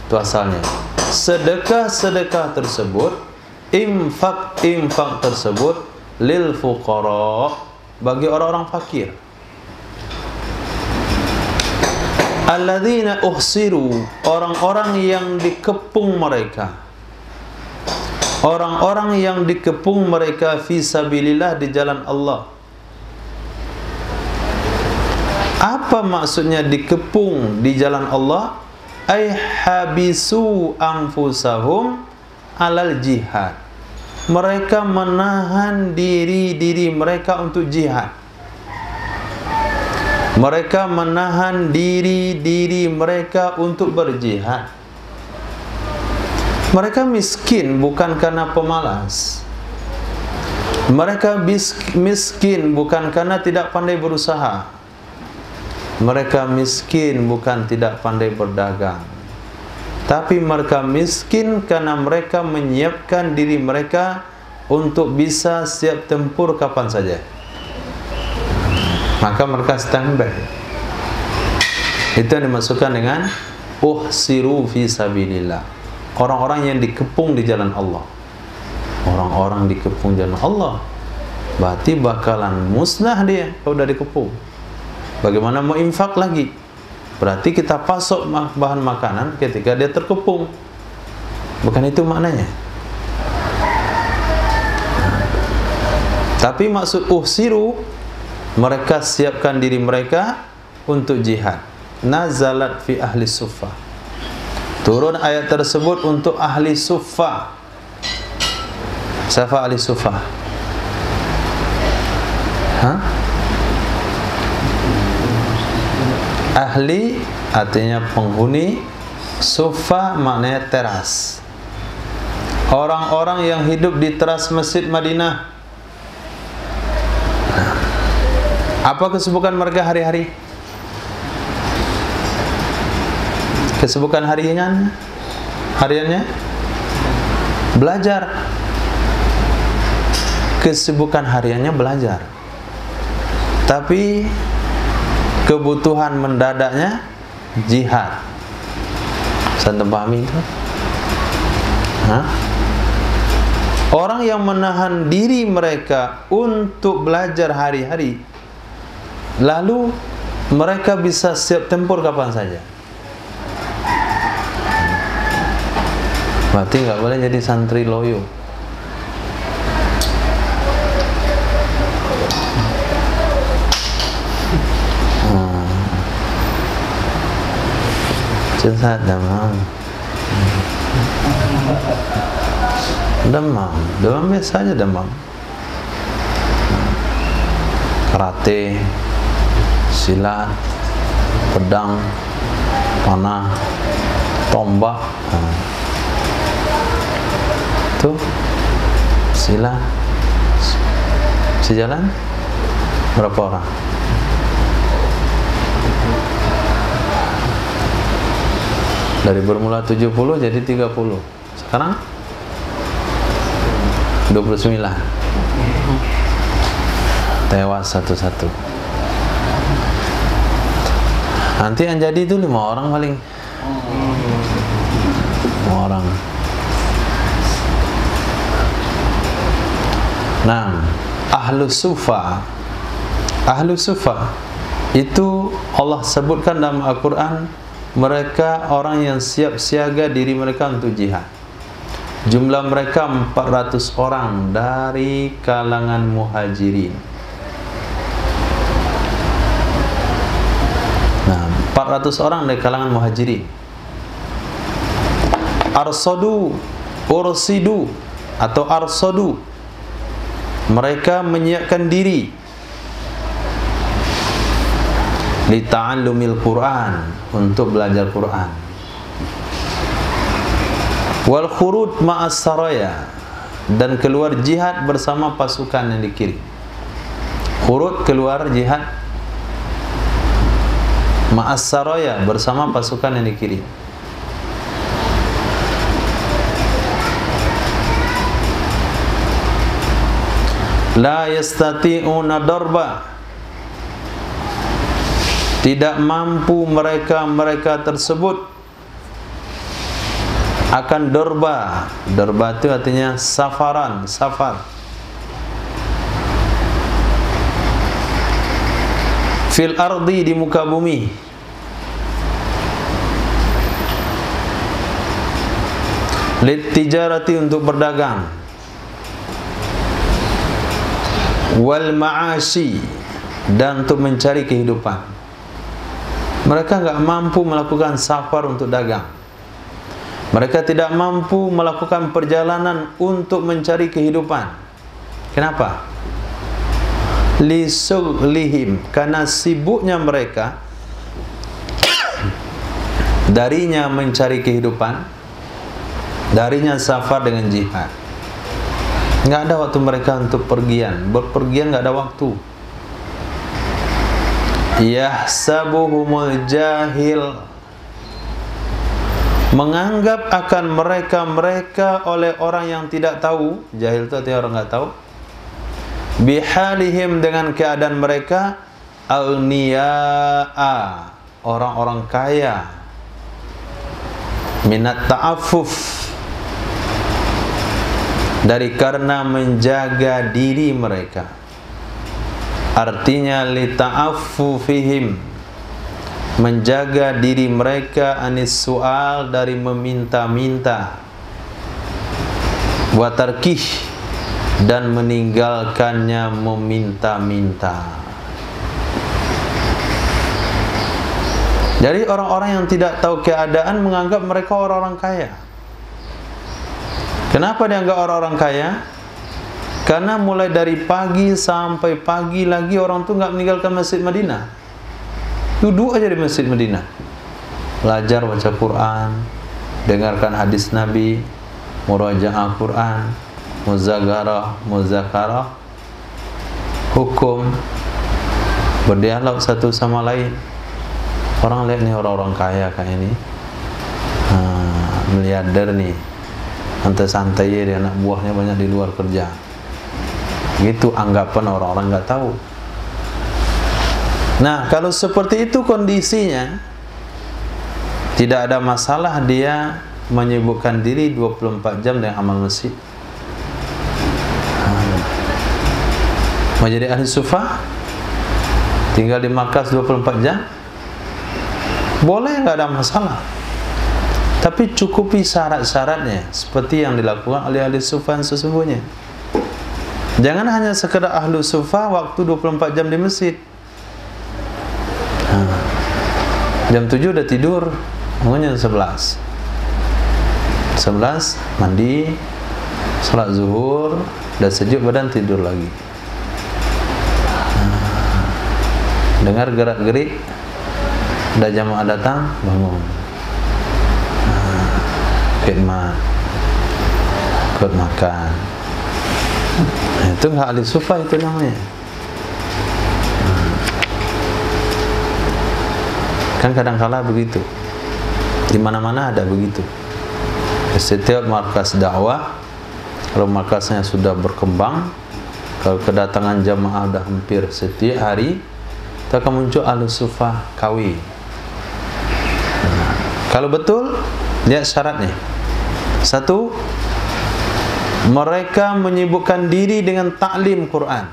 Itu asalnya. Sedekah-sedekah tersebut, infak tersebut lil fuqara, bagi orang-orang fakir. Alladzina uhsiru, orang-orang yang dikepung mereka. Orang-orang yang dikepung mereka fi sabilillah, di jalan Allah. Apa maksudnya dikepung di jalan Allah? Ay habisu anfusahum alal jihad. Mereka menahan diri mereka untuk jihad. Mereka menahan diri mereka untuk berjihad. Mereka miskin bukan karena pemalas. Mereka miskin bukan karena tidak pandai berusaha. Mereka miskin bukan tidak pandai berdagang. Tapi mereka miskin karena mereka menyiapkan diri mereka untuk bisa siap tempur kapan saja. Maka mereka standby. Itu yang dimaksudkan dengan uhsiru fi sabilillah. Orang-orang yang dikepung di jalan Allah. Orang-orang dikepung jalan Allah, berarti bakalan musnah dia kalau udah dikepung. Bagaimana mau infak lagi? Berarti kita pasok bahan makanan ketika dia terkepung. Bukan itu maknanya. Tapi maksud uhsiru mereka siapkan diri mereka untuk jihad. Nazalat fi ahli suffah. Turun ayat tersebut untuk ahli suffah. Siapa ahli suffah? Ahli artinya penghuni, suffah maknanya teras. Orang-orang yang hidup di teras Masjid Madinah. Apa kesibukan mereka hari-hari? Kesibukan hariannya belajar. Kesibukan hariannya belajar. Tapi kebutuhan mendadaknya jihad. Santam pahami itu? Orang yang menahan diri mereka untuk belajar hari-hari, lalu mereka bisa siap tempur kapan saja. Berarti nggak boleh jadi santri loyo. Cinta demam biasa aja demam. Karate, silat, pedang, panah, tombak, tuh silat, sejalan berapa orang? Dari bermula 70 jadi 30. Sekarang 29. Tewas satu-satu. Nanti yang jadi itu 5 orang paling. 5 orang. Nah, Ahlus Suffah. Ahlus Suffah itu Allah sebutkan dalam Al-Quran, mereka orang yang siap siaga diri mereka untuk jihad. Jumlah mereka 400 orang dari kalangan muhajirin. Nah, 400 orang dari kalangan muhajirin. Arsadu, ursidu atau arsadu, mereka menyiapkan diri li ta'allumil Quran, untuk belajar Quran. Wal khurud ma'as saraya, dan keluar jihad bersama pasukan yang dikirim. Khurud keluar jihad ma'as saraya, bersama pasukan yang dikirim. La yastati'una darba, tidak mampu mereka tersebut akan dorba. Dorba itu artinya safaran, safar. Fil ardi, di muka bumi. Lit tijarati, untuk berdagang. Wal ma'ashi, dan untuk mencari kehidupan. Mereka enggak mampu melakukan safar untuk dagang. Mereka tidak mampu melakukan perjalanan untuk mencari kehidupan. Kenapa? Lisuglihim, karena sibuknya mereka darinya mencari kehidupan, darinya safar dengan jihad. Enggak ada waktu mereka untuk pergian. Berpergian enggak ada waktu. Yahsabuhumul jahil, menganggap akan mereka oleh orang yang tidak tahu. Jahil itu artinya orang enggak tahu. Bihalihim, dengan keadaan mereka. Alniya'a, orang-orang kaya. Minat ta'affuf, dari karena menjaga diri mereka. Artinya li ta'affufihim, menjaga diri mereka anis soal, dari meminta-minta. Wa tarkih, dan meninggalkannya meminta-minta. Jadi orang-orang yang tidak tahu keadaan menganggap mereka orang-orang kaya. Kenapa dianggap orang-orang kaya? Karena mulai dari pagi sampai pagi lagi orang tu nggak meninggalkan Masjid Madinah. Duduk aja di Masjid Madinah, belajar baca Quran, dengarkan hadis Nabi, murajaah Quran, muzakarah, hukum, berdialog satu sama lain. Orang lihat nih orang-orang kaya kayak ini, miliarder nih, santai-santai dia, anak buahnya banyak di luar kerja. Gitu anggapan orang-orang nggak tahu. Nah, kalau seperti itu kondisinya, tidak ada masalah dia menyibukkan diri 24 jam dengan amal masjid. Mau jadi ahli sufah, tinggal di markas 24 jam, boleh, nggak ada masalah. Tapi cukupi syarat-syaratnya seperti yang dilakukan oleh ahli sufah sesungguhnya. Jangan hanya sekedar ahli sufah waktu 24 jam di masjid. Jam 7 udah tidur, bangun jam 11 mandi, sholat zuhur, udah sejuk badan, tidur lagi. Dengar gerak-gerik, udah jamaah datang, bangun. Khidmat, ikut makan. Nah, itu nggak ahli sufah itu namanya. Kan kadang-kala begitu. Di mana-mana ada begitu. Setiap markas dakwah, kalau markasnya sudah berkembang, kalau kedatangan jamaah sudah hampir setiap hari, itu akan muncul ahli sufah KW. Kalau betul, lihat syaratnya. Satu, mereka menyibukkan diri dengan taklim Quran.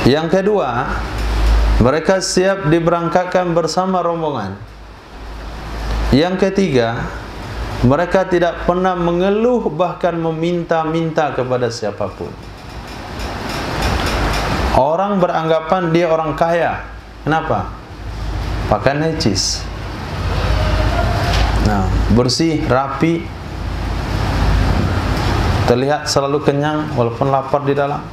Yang kedua, mereka siap diberangkatkan bersama rombongan. Yang ketiga, mereka tidak pernah mengeluh bahkan meminta-minta kepada siapapun. Orang beranggapan dia orang kaya. Kenapa? Pakaian necis. Nah, bersih, rapi, terlihat selalu kenyang walaupun lapar di dalam.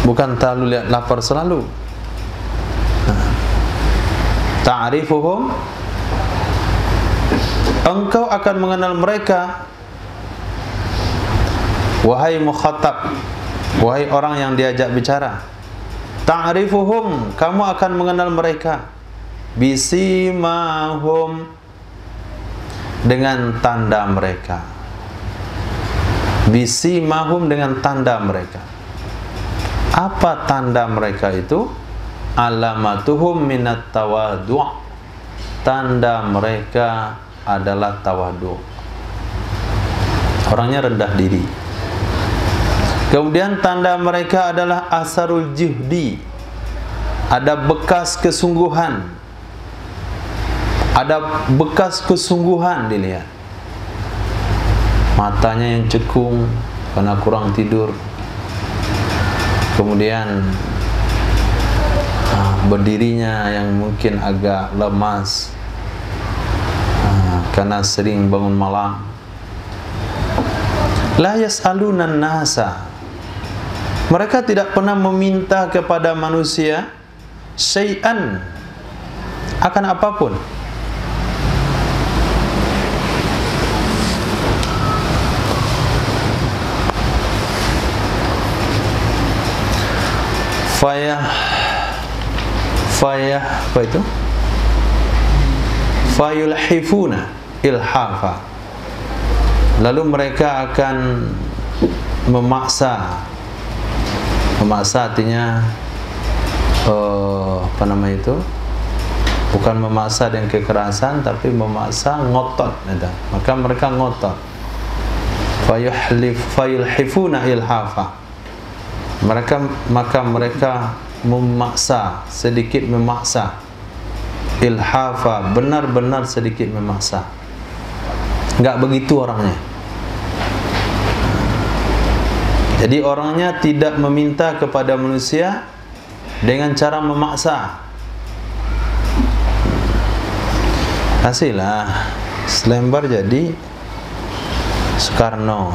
Bukan terlalu lihat lapar selalu. Ta'rifuhum, engkau akan mengenal mereka, wahai mukhatab, wahai orang yang diajak bicara. Ta'rifuhum, kamu akan mengenal mereka, bisimahum, dengan tanda mereka. Bisimahum, dengan tanda mereka. Apa tanda mereka itu? Alamatuhum minat tawadu', tanda mereka adalah tawadu', orangnya rendah diri. Kemudian tanda mereka adalah asarul juhdi, ada bekas kesungguhan, ada bekas kesungguhan dilihat. Matanya yang cekung karena kurang tidur. Kemudian berdirinya yang mungkin agak lemas karena sering bangun malam. La yas'alunan nasa, mereka tidak pernah meminta kepada manusia syai'an, akan apapun. Apa itu? Fayulhifuna ilhafa, lalu mereka akan memaksa. Memaksa artinya apa namanya itu? Bukan memaksa dengan kekerasan, tapi memaksa ngotot. Maka mereka ngotot. Fayulhifuna ilhafa, maka mereka memaksa, sedikit memaksa. Ilhafa, benar-benar sedikit memaksa. Enggak begitu orangnya. Jadi orangnya tidak meminta kepada manusia dengan cara memaksa. Kasihlah selembar jadi Soekarno.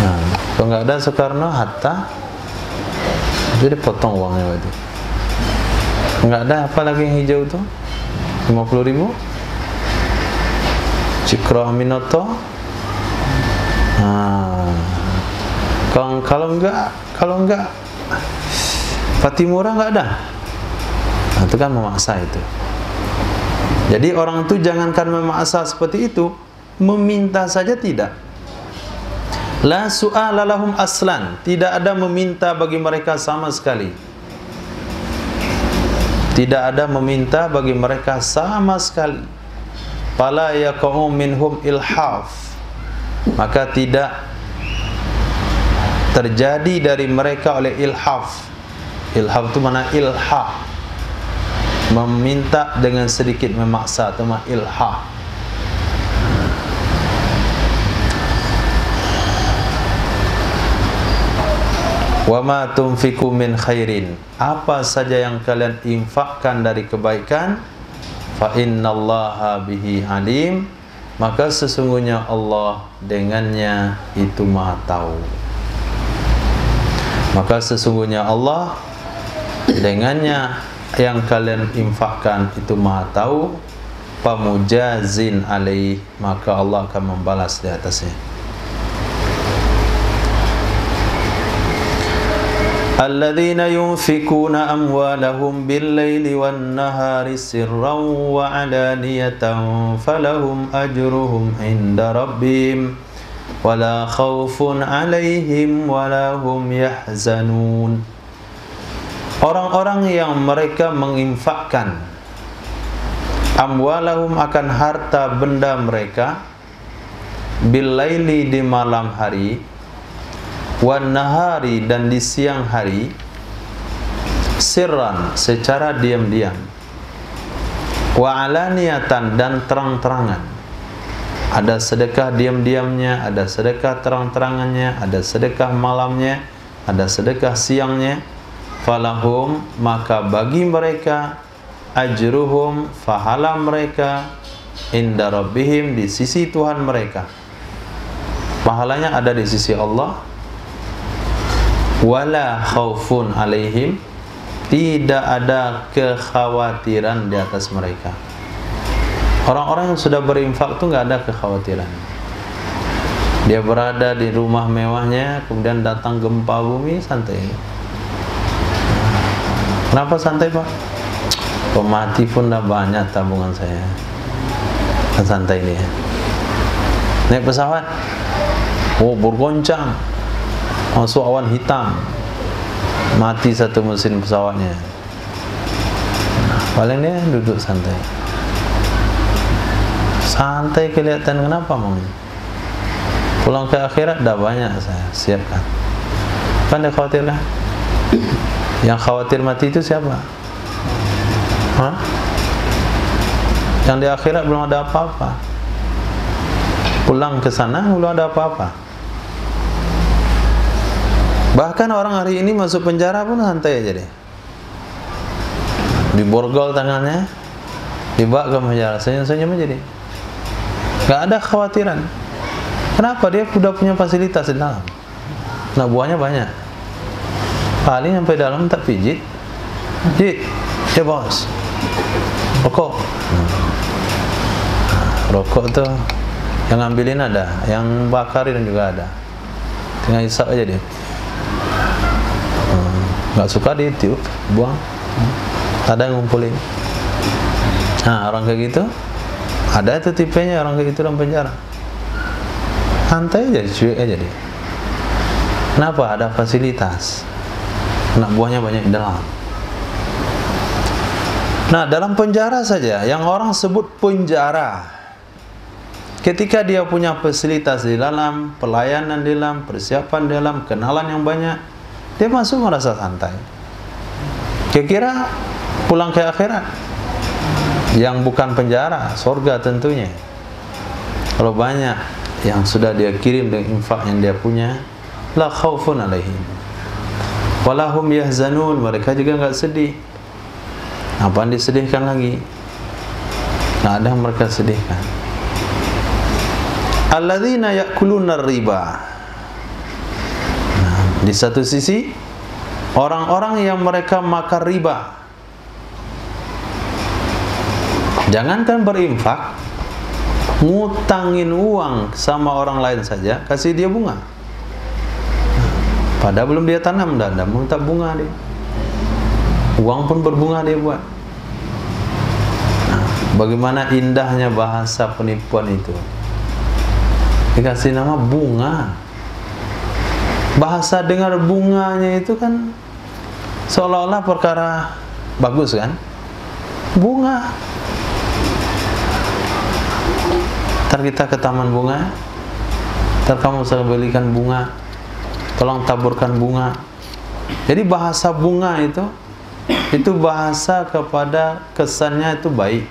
Nah, kalau nggak ada Soekarno, Hatta, jadi potong uangnya berarti. Nggak ada apa lagi yang hijau tuh? 50.000. Cikro Aminoto. Nah, kalau enggak Patimura nggak ada. Nah, itu kan memaksa itu. Jadi orang itu jangankan memaksa seperti itu, meminta saja tidak. La su'ala lahum aslan, tidak ada meminta bagi mereka sama sekali. Tidak ada meminta bagi mereka sama sekali. Fala yaqa'u minhum ilhaf, maka tidak terjadi dari mereka oleh ilhaf. Ilhaf itu mana? Ilha, meminta dengan sedikit memaksa, atau ilha. Wa ma tunfiqu min khairin, apa saja yang kalian infakkan dari kebaikan, fa innallaha bihi alim, maka sesungguhnya Allah dengannya itu Maha tahu. Maka sesungguhnya Allah dengannya yang kalian infakkan itu Maha tahu. Pamujazin alaih, maka Allah akan membalas di atasnya. Alladzina yunfikuna amwalahum bil-laili wan-nahari sirran wa 'alaniyatan falahum ajruhum 'inda rabbihim wala khaufun 'alaihim wala hum yahzanun. Orang-orang yang mereka menginfakkan amwalahum, akan harta benda mereka, bil-laili di malam hari, wan nahari dan di siang hari, sirran secara diam-diam, wa alaniyatan dan terang-terangan. Ada sedekah diam-diamnya, ada sedekah terang-terangannya, ada sedekah malamnya, ada sedekah siangnya. Falahum, maka bagi mereka, ajruhum, fahala mereka, inda rabbihim, di sisi Tuhan mereka. Pahalanya ada di sisi Allah. Wala khaufun alaihim, tidak ada kekhawatiran di atas mereka. Orang-orang yang sudah berinfak itu nggak ada kekhawatiran. Dia berada di rumah mewahnya, kemudian datang gempa bumi, santai. Kenapa santai, Pak? Pemati pun dah banyak tabungan saya. Kan santai ini ya. Naik pesawat, oh bergoncang, masuk awan hitam, mati satu mesin pesawatnya. Paling dia duduk santai. Santai kelihatan, kenapa mau? Pulang ke akhirat dah banyak saya siapkan. Kan dia khawatir lah. Yang khawatir mati itu siapa? Hah? Yang di akhirat belum ada apa-apa. Pulang ke sana belum ada apa-apa. Bahkan orang hari ini masuk penjara pun santai aja deh. Diborgol tangannya, dibawa ke penjara, senyum-senyum aja deh. Gak ada khawatiran. Kenapa? Dia sudah punya fasilitas di dalam. Nah, buahnya banyak. Paling sampai dalam tak pijit, jit, ya bos, rokok. Rokok tuh yang ngambilin ada, yang bakarin juga ada. Tinggal isap aja dia. Nggak suka ditiup, buang. Ada yang ngumpulin. Nah, orang kayak gitu, ada itu tipenya orang kayak gitu dalam penjara. Santai aja, cuek aja dia. Kenapa? Ada fasilitas. Anak buahnya banyak di dalam. Nah, dalam penjara saja, yang orang sebut penjara, ketika dia punya fasilitas di dalam, pelayanan di dalam, persiapan di dalam, kenalan yang banyak, dia masuk merasa santai. Kira-kira pulang ke akhirat, yang bukan penjara, surga tentunya. Kalau banyak yang sudah dia kirim dengan infak yang dia punya, la khaufun alaihim walahum yahzanun, mereka juga enggak sedih. Apa yang disedihkan lagi? Nah, ada yang mereka sedihkan. Alladzina ya'kuluna riba. Nah, di satu sisi orang-orang yang mereka makan riba. Jangankan berinfak, ngutangin uang sama orang lain saja, kasih dia bunga. Padahal belum dia tanam, dan minta bunga dia. Uang pun berbunga dia buat. Nah, bagaimana indahnya bahasa penipuan itu. Dikasih nama bunga. Bahasa dengar bunganya itu kan seolah-olah perkara bagus kan? Bunga. Ntar kita ke taman bunga, ntar kamu saya belikan bunga, tolong taburkan bunga. Jadi bahasa bunga itu bahasa kepada kesannya itu baik.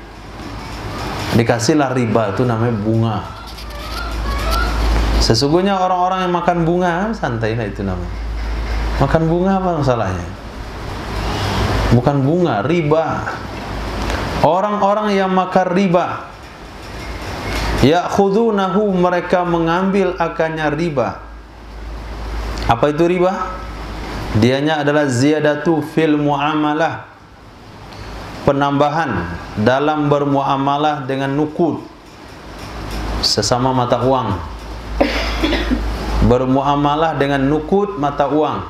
Dikasihlah riba, itu namanya bunga. Sesungguhnya orang-orang yang makan bunga, santai lah itu namanya. Makan bunga apa masalahnya? Bukan bunga, riba. Orang-orang yang makan riba, ya'khudunahu, mereka mengambil akannya riba. Apa itu riba? Dianya adalah ziyadatu fil muamalah, penambahan dalam bermuamalah dengan nukud, sesama mata uang. Bermuamalah dengan nukud mata uang.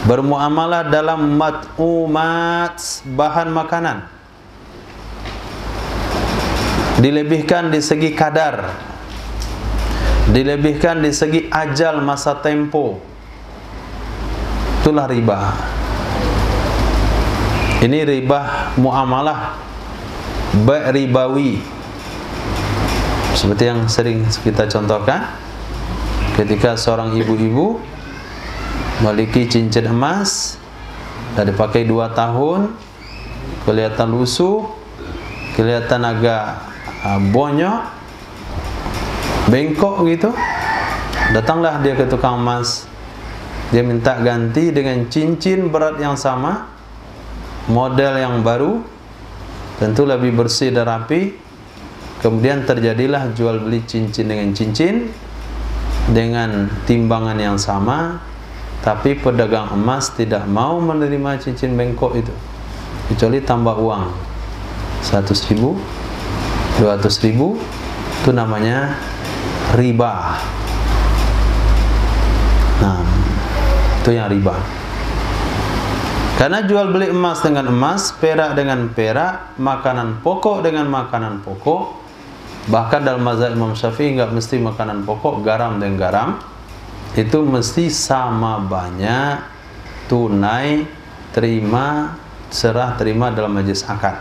Bermuamalah dalam mat'umat, bahan makanan. Dilebihkan di segi kadar, dilebihkan di segi ajal masa tempo. Itulah riba. Ini riba muamalah, bai' ribawi. Seperti yang sering kita contohkan, ketika seorang ibu-ibu memiliki cincin emas, sudah dipakai 2 tahun, kelihatan lusuh, kelihatan agak bonyok, bengkok gitu. Datanglah dia ke tukang emas, dia minta ganti dengan cincin berat yang sama, model yang baru, tentu lebih bersih dan rapi. Kemudian terjadilah jual beli cincin dengan cincin dengan timbangan yang sama, tapi pedagang emas tidak mau menerima cincin bengkok itu, kecuali tambah uang 100.000, 200.000. Itu namanya riba. Nah, itu yang riba. Karena jual beli emas dengan emas, perak dengan perak, makanan pokok dengan makanan pokok. Bahkan dalam mazhab Imam Syafi'i enggak mesti makanan pokok, garam dengan garam, itu mesti sama banyak, tunai, terima, serah terima dalam majlis akad.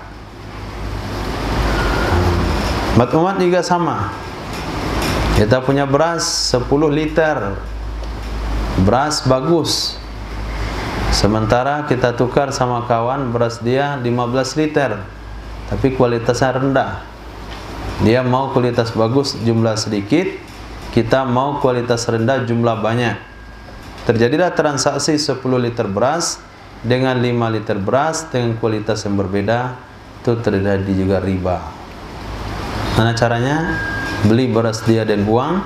Umat juga sama. Kita punya beras 10 liter, beras bagus, sementara kita tukar sama kawan beras dia 15 liter, tapi kualitasnya rendah. Dia mau kualitas bagus, jumlah sedikit, kita mau kualitas rendah, jumlah banyak. Terjadilah transaksi 10 liter beras dengan 5 liter beras dengan kualitas yang berbeda. Itu terjadi juga riba. Mana caranya? Beli beras dia dan uang,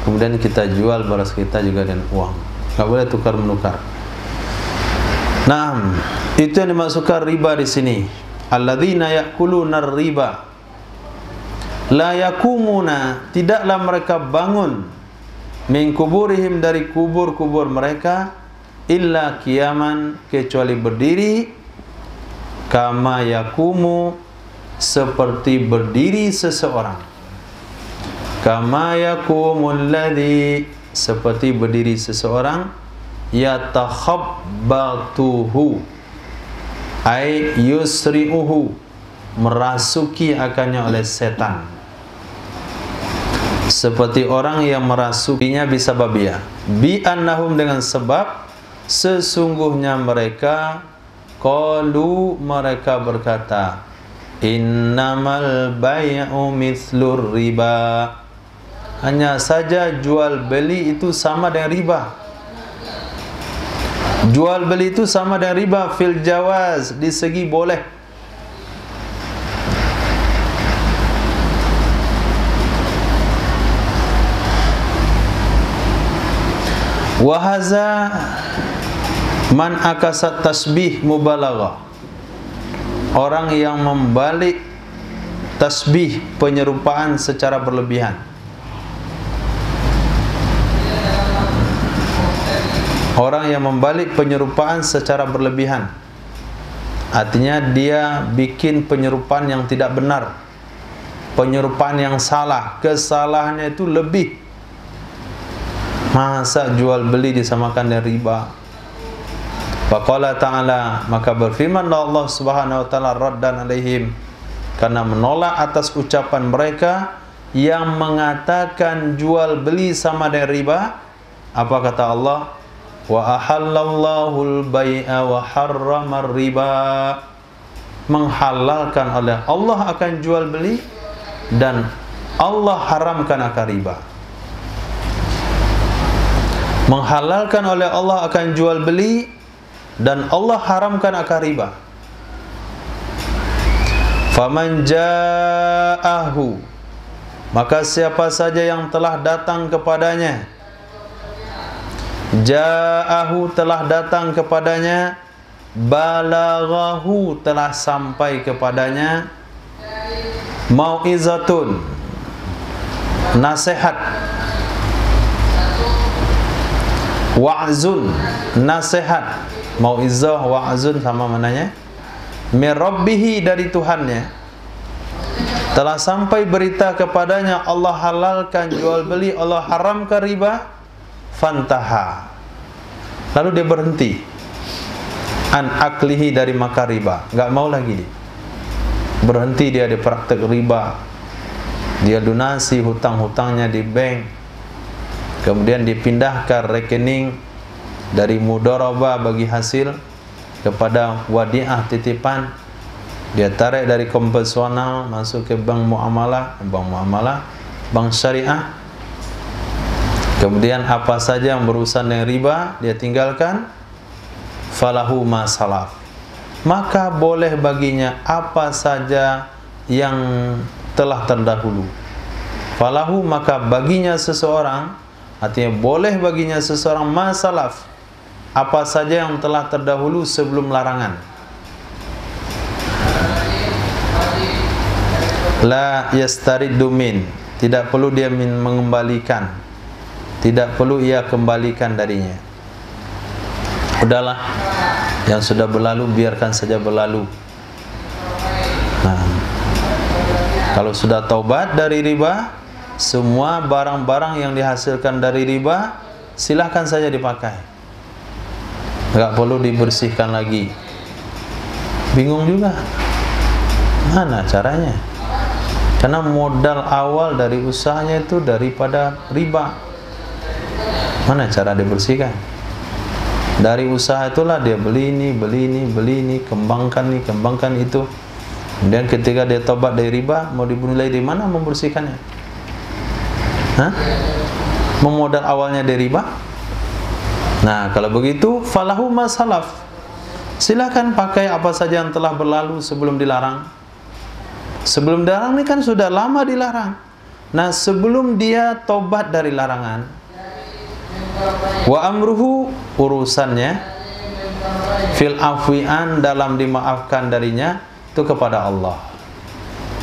kemudian kita jual beras kita juga dan uang. Nggak boleh tukar menukar. Nah, itu yang dimaksudkan riba di sini. Alladzina ya'kuluna riba la yakumuna, tidaklah mereka bangun, min kuburihim, dari kubur-kubur mereka, illa qiyaman, kecuali berdiri, kama yakumu, seperti berdiri seseorang, kama yakumul ladzi, seperti berdiri seseorang, yatakhabbatuhu, ay yusri'uhu, merasuki akannya oleh setan. Seperti orang yang merasukinya bisababiyah, bi annahum, dengan sebab sesungguhnya mereka, qalu, mereka berkata, innamal bai'u mithlur riba, hanya saja jual beli itu sama dengan riba. Jual beli itu sama dengan riba, fil jawaz, di segi boleh. Wa haza man akasat tasbih mubalaghah. Orang yang membalik tasbih, penyerupaan secara berlebihan. Orang yang membalik penyerupaan secara berlebihan, artinya dia bikin penyerupaan yang tidak benar, penyerupaan yang salah, kesalahannya itu lebih. Masa jual beli disamakan dengan riba? Faqala ta'ala, maka berfirman Allah Subhanahu wa taala raddan alaihim, karena menolak atas ucapan mereka yang mengatakan jual beli sama dengan riba. Apa kata Allah? Wa ahallallahu al-bai'a wa harramar riba. Menghalalkan oleh Allah akan jual beli dan Allah haramkan akan riba. Menghalalkan oleh Allah akan jual beli dan Allah haramkan akan riba. Faman ja'ahu, maka siapa saja yang telah datang kepadanya, ja'ahu telah datang kepadanya, balaghahu telah sampai kepadanya, mau'izatun nasihat, wa'zun nasihat, mau'izah wa'zun sama mananya, mirabbihi dari Tuhannya, telah sampai berita kepadanya Allah halalkan jual beli, Allah haramkan riba, fantaha, lalu dia berhenti, an aklihi dari makan riba, nggak mau lagi dia. Berhenti dia di praktek riba, dia lunasi hutang-hutangnya di bank, kemudian dipindahkan rekening dari mudharabah bagi hasil kepada wadiah titipan, dia tarik dari konvensional masuk ke bank muamalah, bank syariah. Kemudian apa saja yang berurusan dengan riba dia tinggalkan. Falahu ma salaf, maka boleh baginya apa saja yang telah terdahulu. Falahu, maka baginya seseorang, artinya boleh baginya seseorang ma salaf, apa saja yang telah terdahulu sebelum larangan. La yastariddu min, tidak perlu dia mengembalikan, tidak perlu ia kembalikan darinya. Udahlah, yang sudah berlalu biarkan saja berlalu. Nah, kalau sudah taubat dari riba, semua barang-barang yang dihasilkan dari riba silahkan saja dipakai, nggak perlu dibersihkan lagi. Bingung juga, mana caranya? Karena modal awal dari usahanya itu daripada riba. Mana cara dibersihkan? Dari usaha itulah dia beli ini, kembangkan itu. Kemudian ketika dia tobat dari riba, mau dimulai di mana membersihkannya? Hah? Memodal awalnya dari riba? Nah, kalau begitu falahu masalaf, silakan pakai apa saja yang telah berlalu sebelum dilarang. Sebelum dilarang ini kan sudah lama dilarang. Nah, sebelum dia tobat dari larangan, wa amruhu, urusannya, fil afwian, dalam dimaafkan darinya, itu kepada Allah.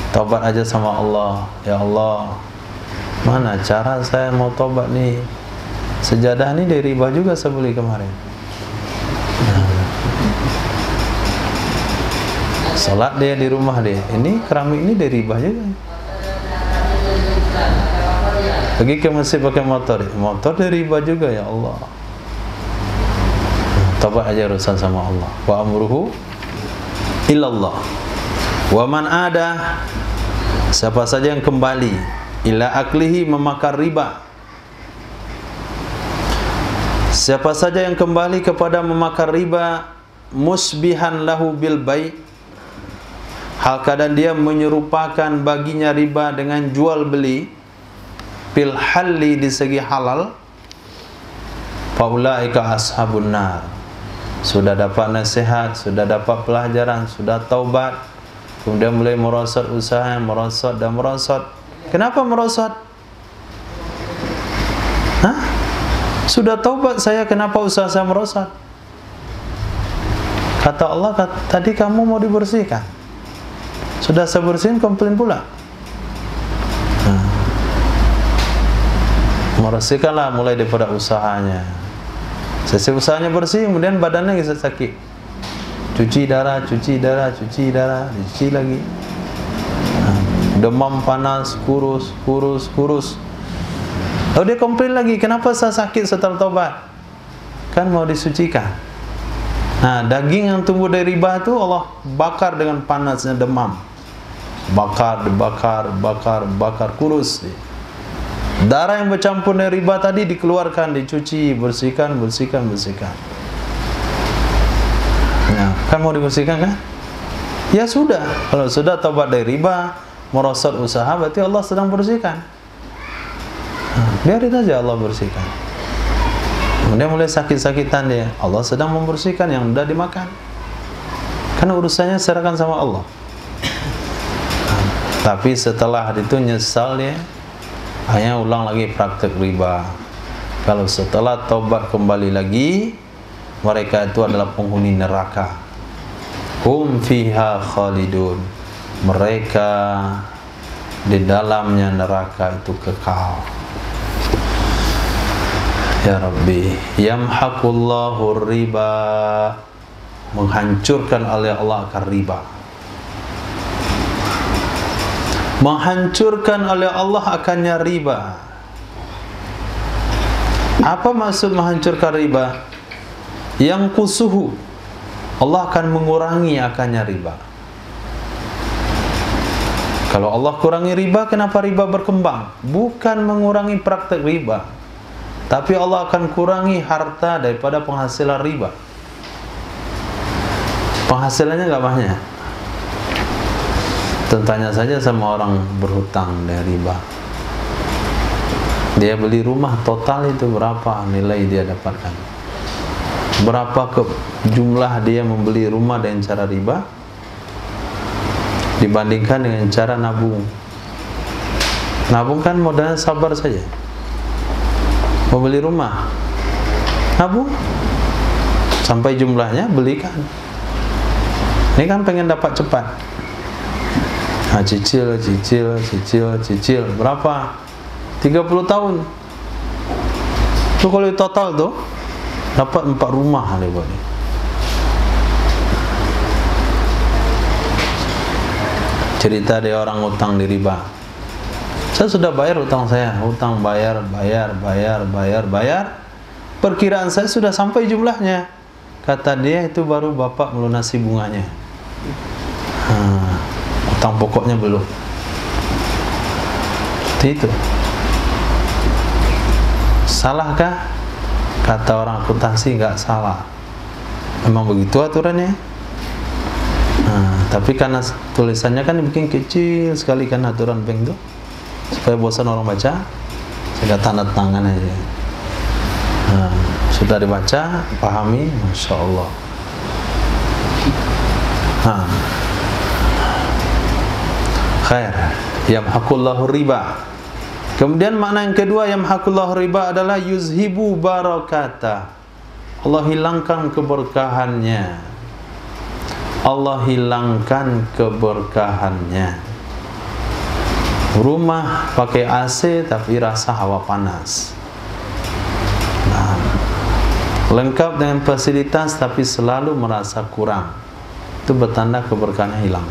Tobat aja sama Allah. Ya Allah, mana cara saya mau tobat nih? Sejadah ini dari riba juga saya beli kemarin. Salat dia di rumah dia, ini keramik ini dari riba juga. Pergi ke masjid pakai motor dari riba juga. Ya Allah, tobat aja urusan sama Allah. Wa amruhu ilallah. Wa man ada, siapa saja yang kembali ila aklihi, memakan riba, siapa saja yang kembali kepada memakan riba, musbihan lahu bil bai', hal keadaan dia menyerupakan baginya riba dengan jual beli, fil halli, di segi halal, faulaika ashabun nar, sudah dapat nasihat, sudah dapat pelajaran, sudah taubat, kemudian mulai merosot usaha, merosot dan merosot. Kenapa merosot? Hah? Sudah taubat saya, kenapa usaha saya merosot? Kata Allah, tadi kamu mau dibersihkan. Sudah saya bersihin, komplain pula. Membersihkanlah mulai daripada usahanya. Selesai usahanya bersih, kemudian badannya bisa sakit. Cuci darah, cuci darah, cuci darah, cuci lagi. Demam panas, kurus. Lalu dia komplain lagi, kenapa saya sakit setelah taubat? Kan mau disucikan. Nah, daging yang tumbuh dari riba itu Allah bakar dengan panasnya demam. Bakar, kurus. Darah yang bercampur dari riba tadi dikeluarkan, dicuci, bersihkan. Nah, kan mau dibersihkan kan? Ya sudah, kalau sudah taubat dari riba, merosot usaha, berarti Allah sedang bersihkan. Biarin aja Allah bersihkan. Kemudian mulai sakit-sakitan dia, Allah sedang membersihkan yang sudah dimakan. Karena urusannya serahkan sama Allah. Tapi setelah itu nyesal dia, hanya ulang lagi praktek riba. Kalau setelah taubat kembali lagi, mereka itu adalah penghuni neraka. Hum fiha khalidun. Mereka di dalamnya neraka itu kekal. Ya Rabbi, yamhaqullahu riba, menghancurkan oleh Allah akan riba. Menghancurkan oleh Allah akannya riba. Apa maksud menghancurkan riba? Yang kusuhu, Allah akan mengurangi akannya riba. Kalau Allah kurangi riba, kenapa riba berkembang? Bukan mengurangi praktek riba, tapi Allah akan kurangi harta daripada penghasilan riba. Penghasilannya nggak banyak. Tanya saja sama orang berhutang dari riba. Dia beli rumah, total itu berapa nilai dia dapatkan? Berapa jumlah dia membeli rumah dengan cara riba dibandingkan dengan cara nabung? Nabung kan modalnya sabar saja. Membeli rumah, nabung sampai jumlahnya, belikan. Ini kan pengen dapat cepat. Nah, cicil. Berapa? 30 tahun. Itu kalau total tuh dapat 4 rumah lebar. Cerita dia orang utang di riba. Saya sudah bayar utang saya, utang bayar. Perkiraan saya sudah sampai jumlahnya. Kata dia, itu baru bapak melunasi bunganya. Utang pokoknya belum. Itu. Salahkah? Kata orang akuntansi, nggak salah. Memang begitu aturannya. Tapi karena tulisannya kan dibikin kecil sekali kan aturan bank itu, supaya bosan orang baca, saya tanda tangan aja. Sudah dibaca, pahami, Masya Allah. Khair. Yamhaqullahu riba. Kemudian makna yang kedua yamhaqullahu riba adalah yuzhibu barakata. Allah hilangkan keberkahannya. Allah hilangkan keberkahannya. Rumah pakai AC tapi rasa hawa panas. Lengkap dengan fasilitas tapi selalu merasa kurang. Itu bertanda keberkahannya hilang.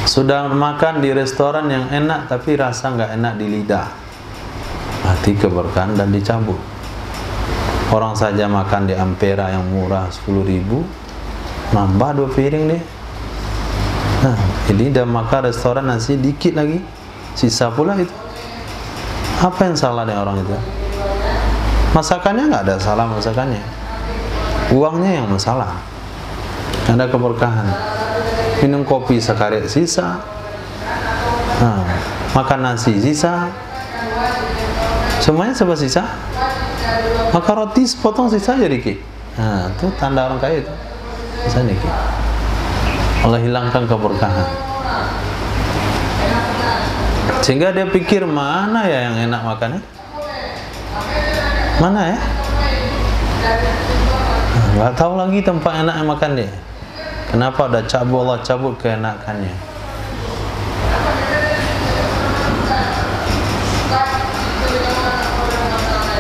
Sudah makan di restoran yang enak tapi rasa nggak enak di lidah, mati keberkahan dan dicabut. Orang saja makan di Ampera yang murah 10.000, nambah 2 piring deh. Ini dah makan restoran nasi dikit lagi, sisa pula itu. Apa yang salah dengan orang itu? Masakannya nggak ada salah masakannya, uangnya yang masalah. Ada keberkahan. Minum kopi sekaret sisa, makan nasi sisa, semuanya serba sisa. Makan roti sepotong sisa aja dikit. Itu tanda orang kaya itu, sisa dikit. Allah hilangkan keberkahan, sehingga dia pikir mana ya yang enak makannya. Mana ya? Nggak tahu lagi tempat enak makan dia. Kenapa ada cabut, Allah cabut keenakannya.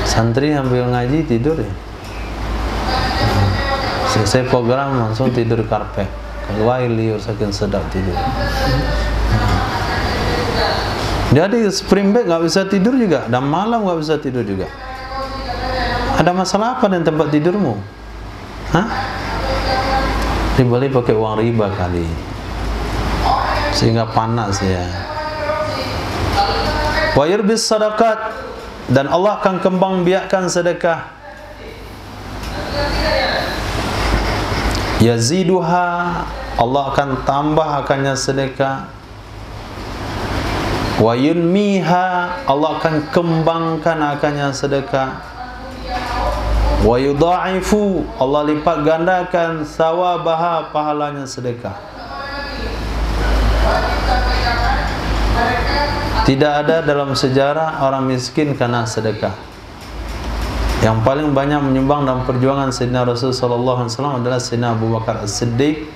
Santri ambil ngaji tidur ya. Selesai program langsung tidur karpet. Keluar liur saking sedap tidur. Jadi spring bed nggak bisa tidur juga, dan malam nggak bisa tidur juga. Ada masalah apa dengan tempat tidurmu? Hah? Dibeli pakai uang riba kali, sehingga panas ya. Wa yurbis sadaqat, dan Allah akan kembang biakkan sedekah. Yaziduha, Allah akan tambah akannya sedekah. Wa yunmiha, Allah akan kembangkan akannya sedekah. Wa yudha'ifu, Allah lipat gandakan sawabaha, pahalanya sedekah. Tidak ada dalam sejarah orang miskin karena sedekah. Yang paling banyak menyumbang dalam perjuangan Sayyidina Rasul sallallahu alaihi wasallam adalah Sayyidina Abu Bakar As-Siddiq.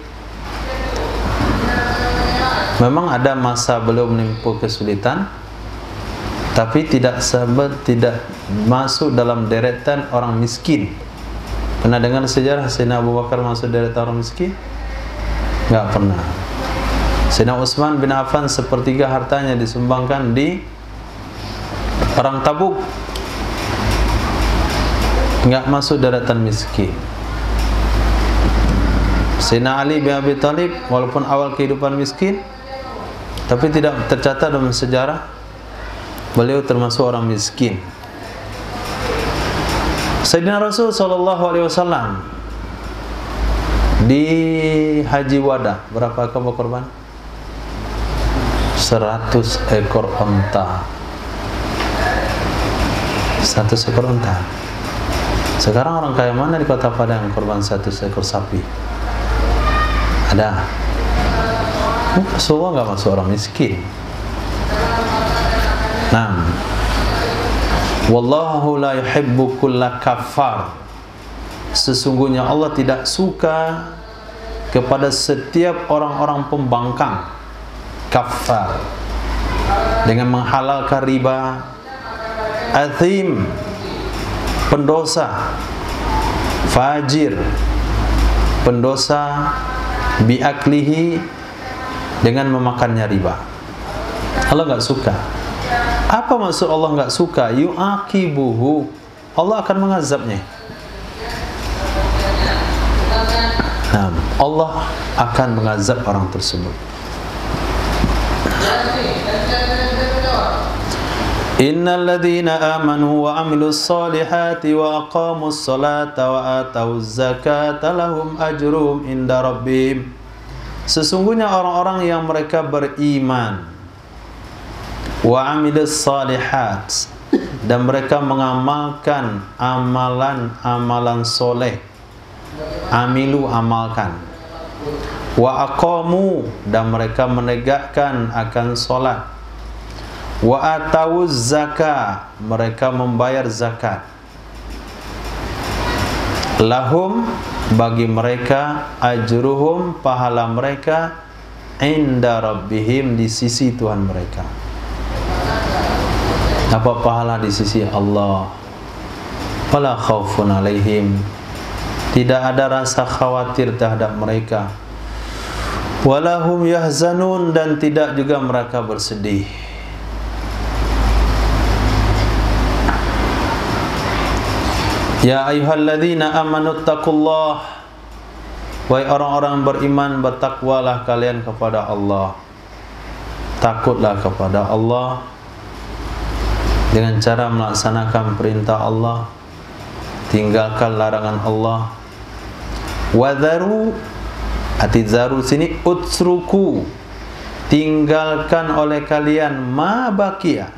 Memang ada masa beliau menempuh kesulitan, tapi tidak masuk dalam deretan orang miskin. Pernah dengar sejarah Sayyidina Abu Bakar masuk deretan orang miskin? Enggak pernah. Sayyidina Utsman bin Affan sepertiga hartanya disumbangkan di perang Tabuk. Enggak masuk deretan miskin. Sayyidina Ali bin Abi Thalib walaupun awal kehidupan miskin, tapi tidak tercatat dalam sejarah beliau termasuk orang miskin. Sayyidina Rasul sallallahu alaihi wasallam di Haji Wada berapa ekor korban? 100 ekor unta. 100 ekor unta. Sekarang orang kaya mana di Kota Padang korban 100 ekor sapi? Ada. Rasulullah nggak masuk orang miskin. Nah, wallahu la yuhibbu kulla kaffar. Sesungguhnya Allah tidak suka kepada setiap orang-orang pembangkang, kafar, dengan menghalalkan riba, athim, pendosa, fajir, pendosa, biaklihi, dengan memakannya riba. Allah nggak suka. Apa maksud Allah nggak suka? Yu'aqibuhu, Allah akan mengazabnya. Nah, Allah akan mengazab orang tersebut. Innal ladzina amanu wa amilus solihati wa aqamus solata wa atauz zakata lahum ajruhum inda rabbihim. Sesungguhnya orang-orang yang mereka beriman wa amilus solihat, dan mereka mengamalkan amalan-amalan soleh. Amilu, amalkan. Wa aqamu, dan mereka menegakkan akan solat. Wa atawuz zakah, mereka membayar zakat. Lahum, bagi mereka, ajruhum, pahala mereka, inda rabbihim, di sisi Tuhan mereka. Apa pahala di sisi Allah? Wala khaufun alaihim, tidak ada rasa khawatir terhadap mereka. Walahum yahzanun, dan tidak juga mereka bersedih. Ya ayyuhalladzina amanu taqullah, wahai orang-orang beriman, bertakwalah kalian kepada Allah. Takutlah kepada Allah dengan cara melaksanakan perintah Allah, tinggalkan larangan Allah. Wadharu, arti zaru sini utsruku, tinggalkan oleh kalian ma baqiya,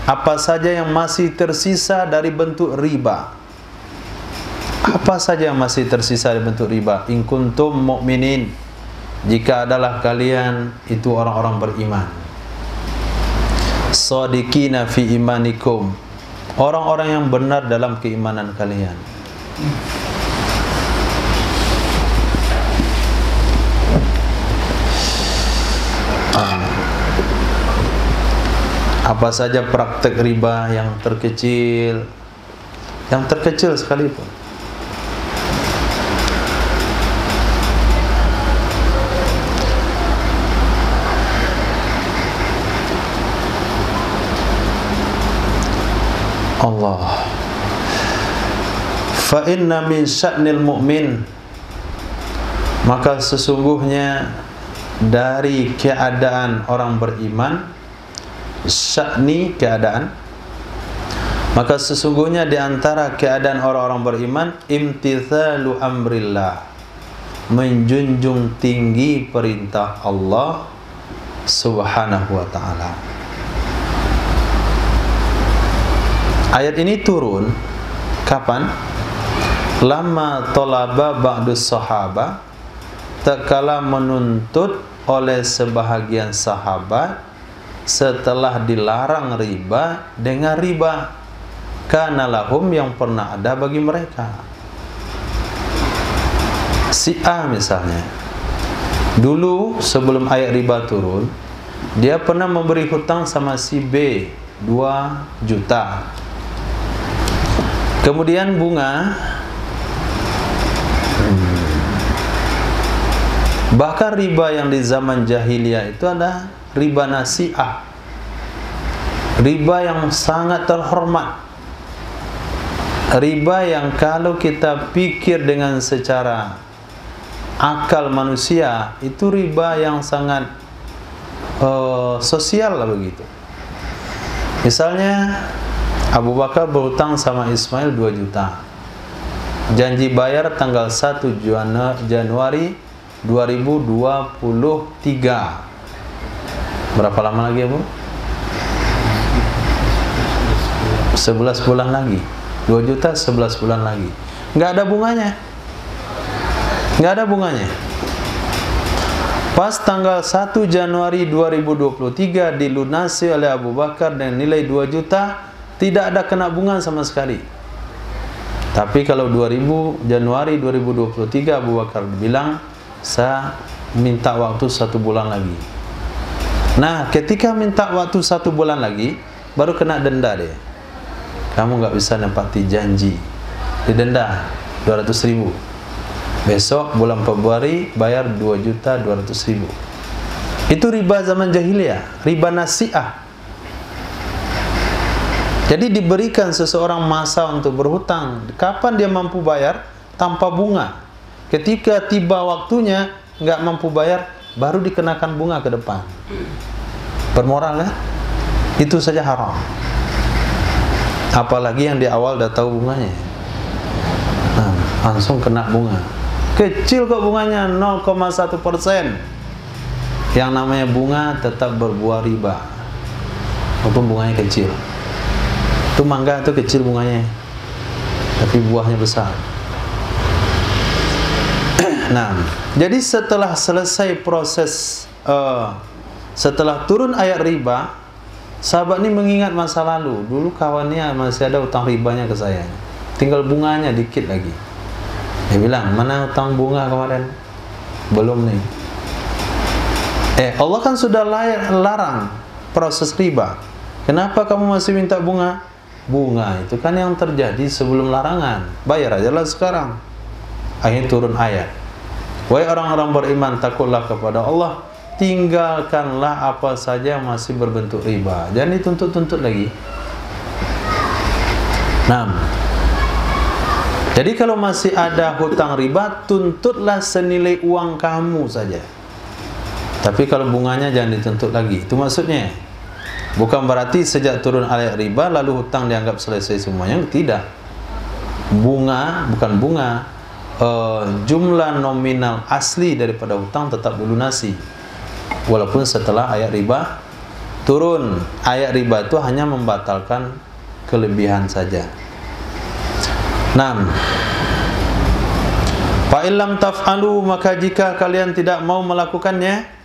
apa saja yang masih tersisa dari bentuk riba. Apa saja yang masih tersisa dari bentuk riba. In kuntum mu'minin, jika adalah kalian itu orang-orang beriman. Shadiqina fi imanikum, orang-orang yang benar dalam keimanan kalian. Apa saja praktek riba yang terkecil sekalipun. Allah, fa inna min sya'nil mu'min, maka sesungguhnya dari keadaan orang beriman, sya'ni keadaan, maka sesungguhnya di antara keadaan orang-orang beriman, imtithalu amrillah, menjunjung tinggi perintah Allah Subhanahu wa ta'ala. Ayat ini turun kapan? Lama talaba ba'dus sahaba, tatkala menuntut oleh sebahagian sahabat setelah dilarang riba dengan riba, kana lahum, yang pernah ada bagi mereka. Si A misalnya, dulu sebelum ayat riba turun, dia pernah memberi hutang sama si B 2 juta. Kemudian bunga, bahkan riba yang di zaman jahiliyah itu ada riba nasi'ah, riba yang sangat terhormat, riba yang kalau kita pikir dengan secara akal manusia, itu riba yang sangat sosial lah begitu. Misalnya Abu Bakar berhutang sama Ismail 2 juta, janji bayar tanggal 1 Januari 2023. Berapa lama lagi ya Bu? 11 bulan lagi. 2 juta 11 bulan lagi. Nggak ada bunganya. Nggak ada bunganya. Pas tanggal 1 Januari 2023 dilunasi oleh Abu Bakar dengan nilai 2 juta, tidak ada kena bunga sama sekali. Tapi kalau Januari 2023 Abu Bakar bilang, saya minta waktu 1 bulan lagi. Nah, ketika minta waktu 1 bulan lagi, baru kena denda deh. Kamu nggak bisa nempati janji, didenda 200.000. Besok bulan Februari bayar 2.200.000. Itu riba zaman jahiliyah, riba nasi'ah. Jadi diberikan seseorang masa untuk berhutang. Kapan dia mampu bayar? Tanpa bunga. Ketika tiba waktunya nggak mampu bayar, baru dikenakan bunga ke depan. Bermoral ya? Itu saja haram. Apalagi yang di awal udah tahu bunganya. Nah, langsung kena bunga. Kecil kok bunganya, 0,1%. Yang namanya bunga tetap berbuah riba, walaupun bunganya kecil. Itu mangga itu kecil bunganya, tapi buahnya besar. Nah, jadi setelah selesai proses, setelah turun ayat riba, sahabat ini mengingat masa lalu. Dulu kawannya masih ada utang ribanya ke saya, tinggal bunganya dikit lagi. Dia bilang, mana utang bunga kemarin? Belum nih. Allah kan sudah larang proses riba. Kenapa kamu masih minta bunga? Bunga itu kan yang terjadi sebelum larangan. Bayar aja lah sekarang. Akhirnya turun ayat. Wahai orang-orang beriman, takutlah kepada Allah, tinggalkanlah apa saja yang masih berbentuk riba. Jangan dituntut-tuntut lagi. Nah, jadi kalau masih ada hutang riba, tuntutlah senilai uang kamu saja. Tapi kalau bunganya jangan dituntut lagi. Itu maksudnya. Bukan berarti sejak turun ayat riba lalu hutang dianggap selesai semuanya. Tidak. Bunga, bukan bunga, jumlah nominal asli daripada hutang tetap dilunasi. Walaupun setelah ayat riba turun. Ayat riba itu hanya membatalkan kelebihan saja. 6. Fa illam taf'alu, maka jika kalian tidak mau melakukannya,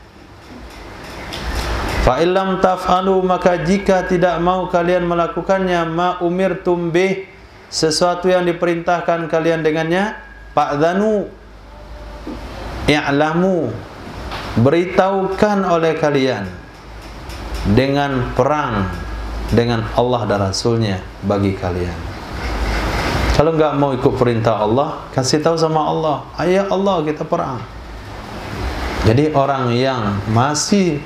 Fa illam taf'alu, maka jika tidak mau kalian melakukannya, ma umirtum bih, sesuatu yang diperintahkan kalian dengannya, fa'dhanu, i'lamu, beritahukan oleh kalian dengan perang dengan Allah dan Rasulnya bagi kalian. Kalau enggak mau ikut perintah Allah, kasih tahu sama Allah, ayah Allah kita perang. Jadi orang yang masih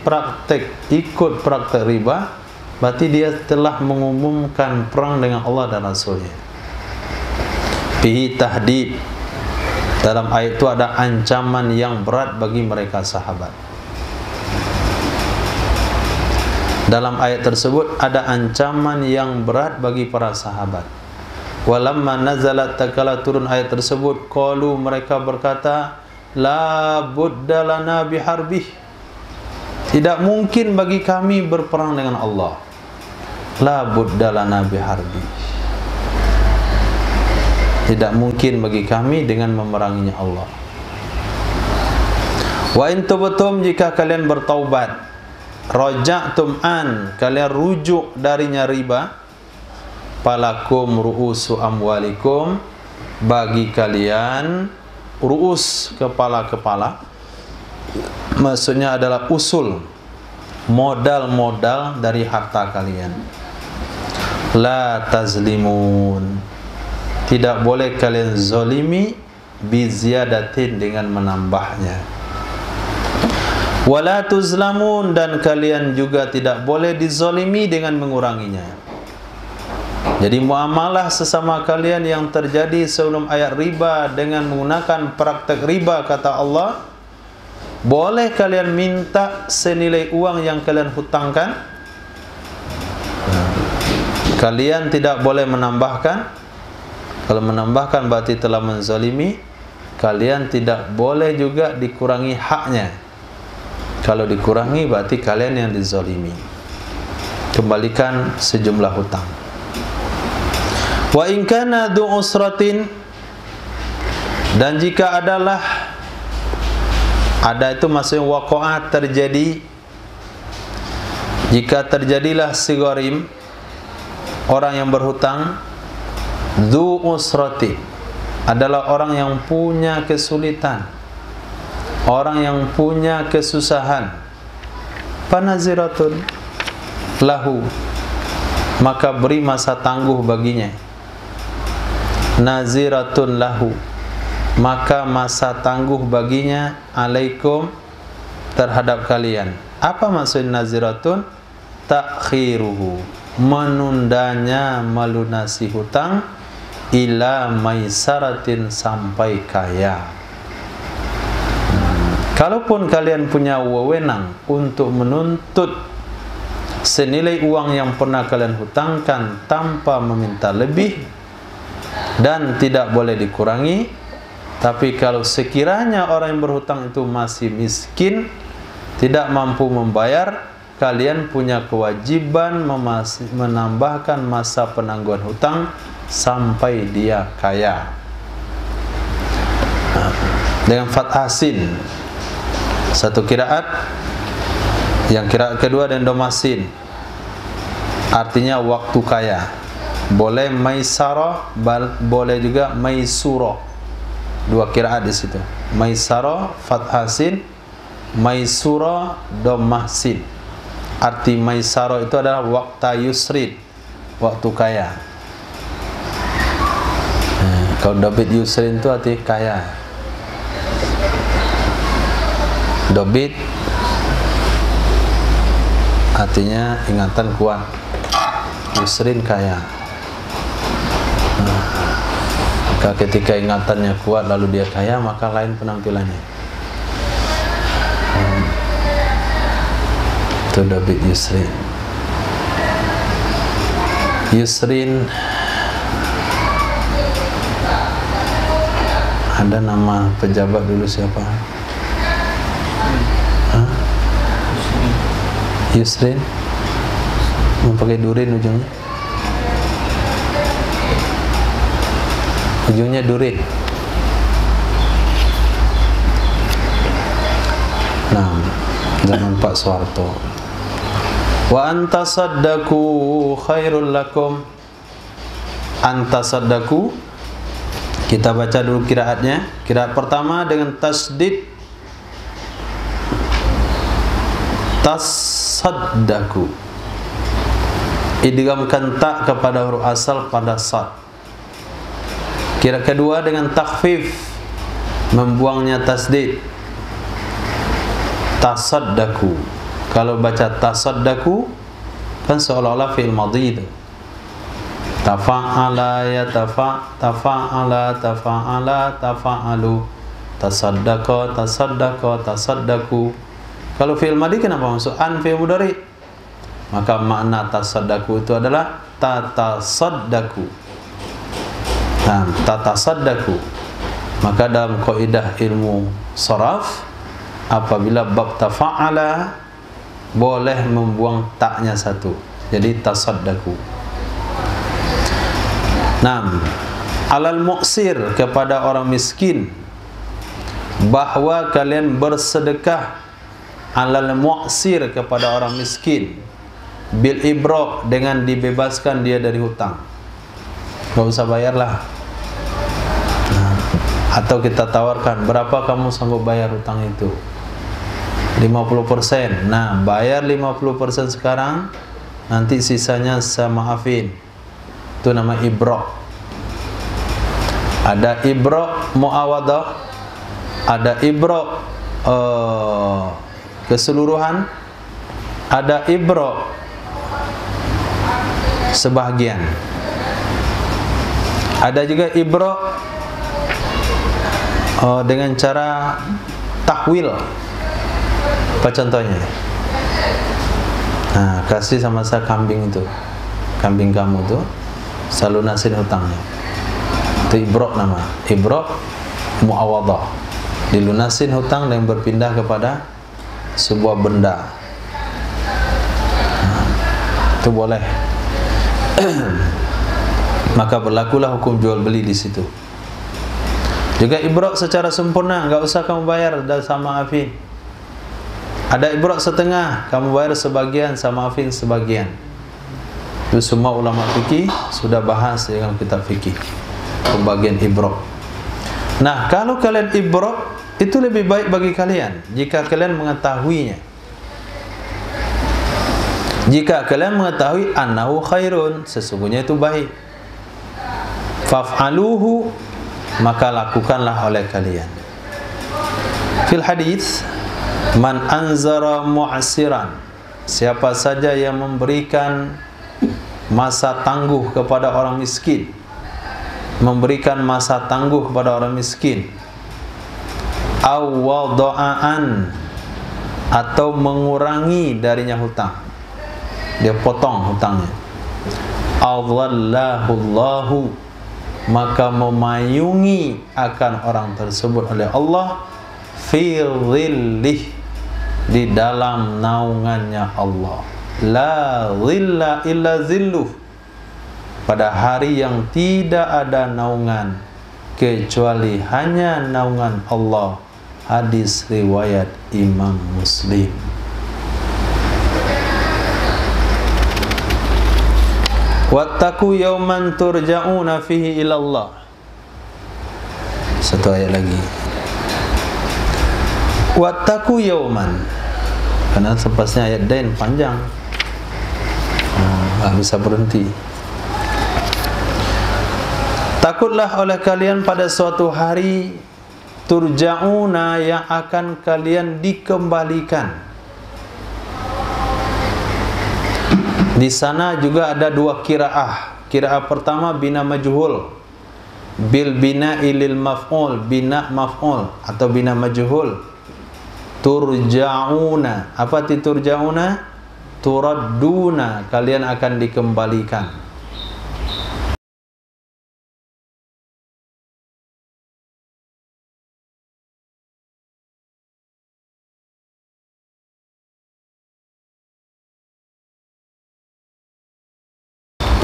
ikut praktek riba, berarti dia telah mengumumkan perang dengan Allah dan Rasulnya. Fihi tahdid, dalam ayat itu ada ancaman yang berat bagi mereka sahabat. Dalam ayat tersebut ada ancaman yang berat bagi para sahabat. Walamma nazalat, tatkala turun ayat tersebut, qalu, mereka berkata, la budda lana biharbih, tidak mungkin bagi kami berperang dengan Allah. La budda lana biharbih, tidak mungkin bagi kami dengan memeranginya Allah. Wa in tubtum, jika kalian bertaubat, raja'tum an, kalian rujuk darinya riba, falakum ru'usu amwalikum, bagi kalian ru'us, kepala-kepala, maksudnya adalah usul, modal-modal dari harta kalian. La tazlimun, tidak boleh kalian zalimi, biziyadatin, dengan menambahnya. Wala tuzlamun, dan kalian juga tidak boleh dizalimi dengan menguranginya. Jadi muamalah sesama kalian yang terjadi sebelum ayat riba dengan menggunakan praktek riba, kata Allah, boleh kalian minta senilai uang yang kalian hutangkan. Kalian tidak boleh menambahkan. Kalau menambahkan berarti telah menzalimi. Kalian tidak boleh juga dikurangi haknya. Kalau dikurangi berarti kalian yang dizalimi. Kembalikan sejumlah hutang. Wa in kana du usratin, dan jika adalah, ada itu maksudnya waqa'ah, terjadi, jika terjadilah si gharim, orang yang berhutang, du usrati, adalah orang yang punya kesulitan, orang yang punya kesusahan, fanaziratun lahu, maka beri masa tangguh baginya. Naziratun lahu, maka masa tangguh baginya, alaikum, terhadap kalian. Apa maksud naziratun? Takhiruhu, menundanya melunasi hutang, ila maisaratin, sampai kaya. Kalaupun kalian punya wewenang untuk menuntut senilai uang yang pernah kalian hutangkan tanpa meminta lebih dan tidak boleh dikurangi, tapi kalau sekiranya orang yang berhutang itu masih miskin, tidak mampu membayar, kalian punya kewajiban menambahkan masa penangguhan hutang sampai dia kaya. Dengan fathah sin, satu qiraat, yang qiraat kedua dan domasin, artinya waktu kaya. Boleh maisarah, boleh juga maisurah. Dua qiraat di situ. Maisarah fathah sin, maisurah dhammah sin. Arti maisarah itu adalah waqta yusrin, waktu kaya. Kalau dobit yusrin itu arti kaya. Dobit artinya ingatan kuat, yusrin kaya. Maka ketika ingatannya kuat lalu dia kaya, maka lain penampilannya. Itu dobit yusrin. Yusrin ada nama pejabat dulu siapa? Yusrin, memakai durin ujungnya. Ujungnya durin. Nah, zaman Pak Soeharto Wa antasaddaqu khairul lakum. Antasaddaqu, kita baca dulu qiraatnya. Qiraat pertama dengan tasdid, tasaddaqu, idghamkan ta kepada huruf asal pada sad. Qiraat kedua dengan takhfif, membuangnya tasdid, tasaddaqu. Kalau baca tasaddaqu kan seolah-olah fi'il madhi itu. Tafa'ala tafa'ala tafa'ala tafa'alu, tasaddaqa tasaddaqa tasaddaqu. Kalau fi'il madhi kenapa masuk an fi'il mudhari? Maka makna tasaddaqu itu adalah tatasaddaqu. Nah, tatasaddaqu. Maka dalam kaidah ilmu sharaf, apabila bab tafa'ala boleh membuang taknya satu, jadi tasaddaqu. Nah, alal mu'sir, kepada orang miskin, bahwa kalian bersedekah. Alal mu'sir, kepada orang miskin, bil ibra, dengan dibebaskan dia dari hutang. Gak usah bayarlah. Nah, atau kita tawarkan, berapa kamu sanggup bayar hutang itu? 50%. Nah, bayar 50% sekarang, nanti sisanya saya maafin. Itu nama ibra. Ada ibra muawadah, ada ibra keseluruhan, ada ibra sebahagian, ada juga ibra dengan cara takwil. Apa contohnya? Nah, kasih sama saya kambing itu, kambing kamu tuh, saya lunasin hutangnya. Itu ibra nama, ibra muawadah, dilunasin hutang dan berpindah kepada sebuah benda. Nah, itu boleh. Maka berlakulah hukum jual beli di situ. Juga ibra secara sempurna, enggak usah kamu bayar dan sama maafin. Ada ibra setengah, kamu bayar sebagian, sama maafin sebagian. Itu semua ulama fikih sudah bahas dengan kitab fikih pembagian ibra. Nah, kalau kalian ibra, itu lebih baik bagi kalian jika kalian mengetahuinya. Jika kalian mengetahui annahu khairun, sesungguhnya itu baik. Faf'aluhu, maka lakukanlah oleh kalian. Fil hadis, man anzara mu'asiran, siapa saja yang memberikan masa tangguh kepada orang miskin, memberikan masa tangguh kepada orang miskin, aw wada'an, atau mengurangi darinya hutang, dia potong hutangnya, adhallahu Allahu, maka memayungi akan orang tersebut oleh Allah fi dhillih, di dalam naungannya Allah. La dhilla illa zilluh, pada hari yang tidak ada naungan kecuali hanya naungan Allah. Hadis riwayat Imam Muslim. Wattaqu yawman turja'una fihi ilallah. Satu ayat lagi. Wattaqu yawman, karena sepasnya ayat dain panjang, nggak bisa berhenti. Takutlah oleh kalian pada suatu hari, turja'una, yang akan kalian dikembalikan. Di sana juga ada dua qiraah. Qiraah pertama bina majhul, bil bina ilil maf'ul, bina maf'ul atau bina majhul. Turja'una, apa itu turja'una? Turadduna, kalian akan dikembalikan.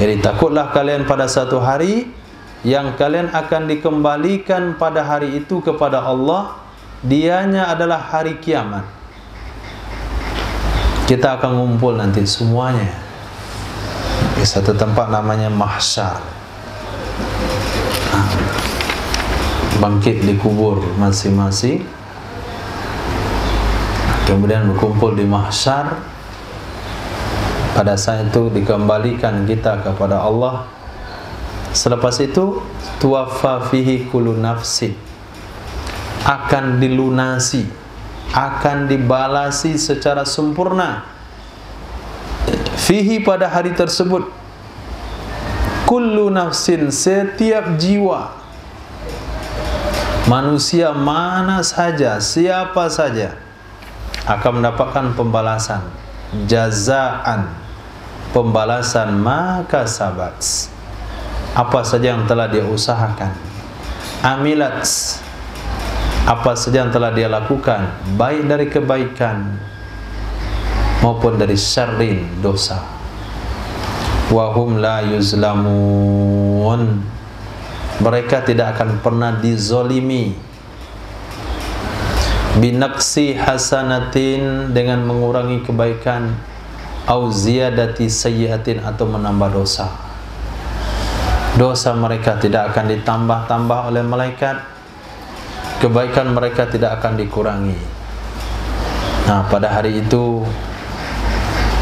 Jadi takutlah kalian pada satu hari yang kalian akan dikembalikan pada hari itu kepada Allah. Dianya adalah hari kiamat. Kita akan ngumpul nanti semuanya di satu tempat namanya mahsyar. Bangkit di kubur masing-masing, kemudian berkumpul di mahsyar. Pada saat itu dikembalikan kita kepada Allah. Selepas itu tuwaffa fihi kullu nafsin, akan dilunasi, akan dibalasi secara sempurna fihi, pada hari tersebut, kullu nafsin, setiap jiwa, manusia mana saja, siapa saja, akan mendapatkan pembalasan, jazaan, pembalasan maka sabat, apa saja yang telah dia usahakan, amilat, apa saja yang telah dia lakukan, baik dari kebaikan maupun dari syarrin, dosa. Wahum la yuzlamun, mereka tidak akan pernah dizolimi. Binaqsi hasanatin, dengan mengurangi kebaikan, au ziyadati sayyiatin, atau menambah dosa. Dosa mereka tidak akan ditambah-tambah oleh malaikat, kebaikan mereka tidak akan dikurangi. Nah, pada hari itu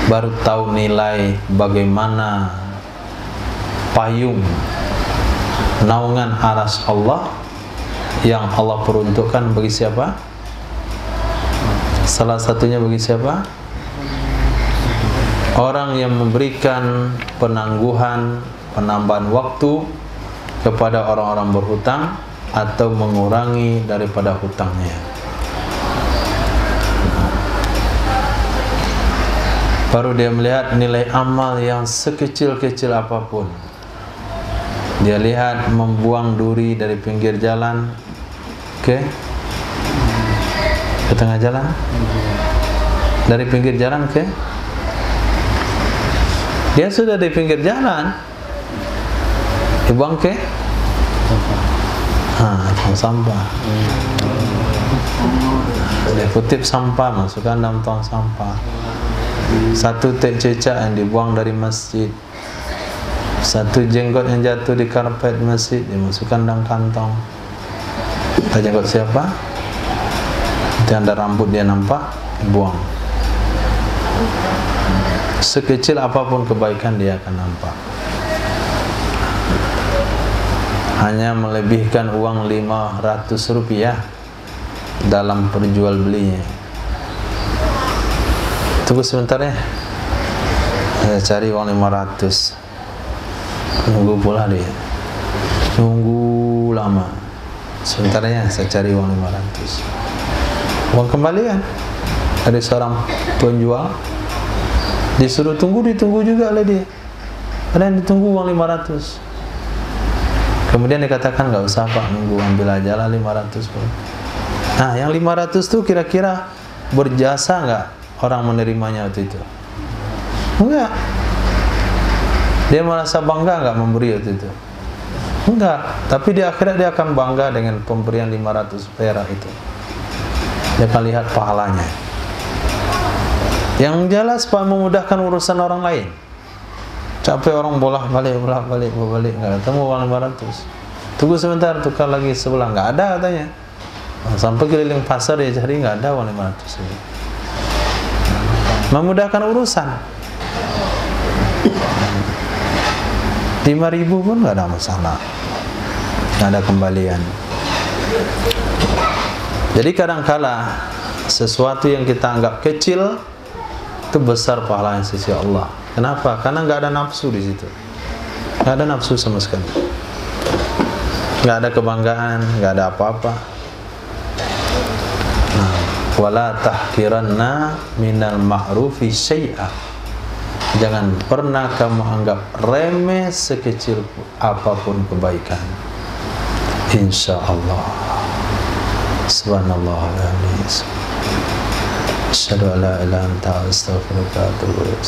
baru tahu nilai bagaimana payung naungan arsy Allah yang Allah peruntukkan bagi siapa? Salah satunya bagi siapa? Orang yang memberikan penangguhan, penambahan waktu kepada orang-orang berhutang atau mengurangi daripada hutangnya. Baru dia melihat nilai amal yang sekecil-kecil apapun. Dia lihat membuang duri dari pinggir jalan ke tengah jalan, dari pinggir jalan ke, dia sudah di pinggir jalan, dibuang ke tong sampah. Dia kutip sampah, masukkan dalam tong sampah. Satu teh cecak yang dibuang dari masjid, satu jenggot yang jatuh di karpet masjid dimasukkan dalam kantong. Entah jenggot siapa, nanti ada rambut dia nampak, buang. Sekecil apapun kebaikan dia akan nampak. Hanya melebihkan uang 500 rupiah dalam perjual belinya. Tunggu sebentar ya, saya cari uang 500. Nunggu pula dia, nunggu lama. Sebentar ya, saya cari uang 500. Uang kembalian dari seorang penjual, disuruh tunggu, ditunggu juga oleh dia. Ada yang ditunggu uang 500. Kemudian dikatakan nggak usah Pak, nunggu, ambil aja lah 500 pun. Nah, yang 500 tuh kira-kira berjasa nggak orang menerimanya waktu itu? Enggak. Dia merasa bangga nggak memberi waktu itu? Enggak. Tapi di akhirat dia akan bangga dengan pemberian 500 perak itu. Dia akan lihat pahalanya. Yang jelas Pak, memudahkan urusan orang lain. Capek orang bolak-balik, nggak ketemu uang 500. Tunggu sebentar, tukar lagi sebelah, nggak ada katanya. Sampai keliling pasar dia cari, nggak ada uang 500 ini. Memudahkan urusan. 5.000 pun nggak ada masalah, nggak ada kembalian. Jadi kadangkala sesuatu yang kita anggap kecil itu besar pahalanya di sisi Allah. Kenapa? Karena nggak ada nafsu di situ, nggak ada nafsu sama sekali, nggak ada kebanggaan, nggak ada apa-apa. Wala tahkiranna minal ma'rufi syai'a. Jangan pernah kamu anggap remeh sekecil apapun kebaikan. Insyaallah. Subhanallah alazim. Asyhadu an la ilaha illa anta astaghfiruka wa atubu ilaik.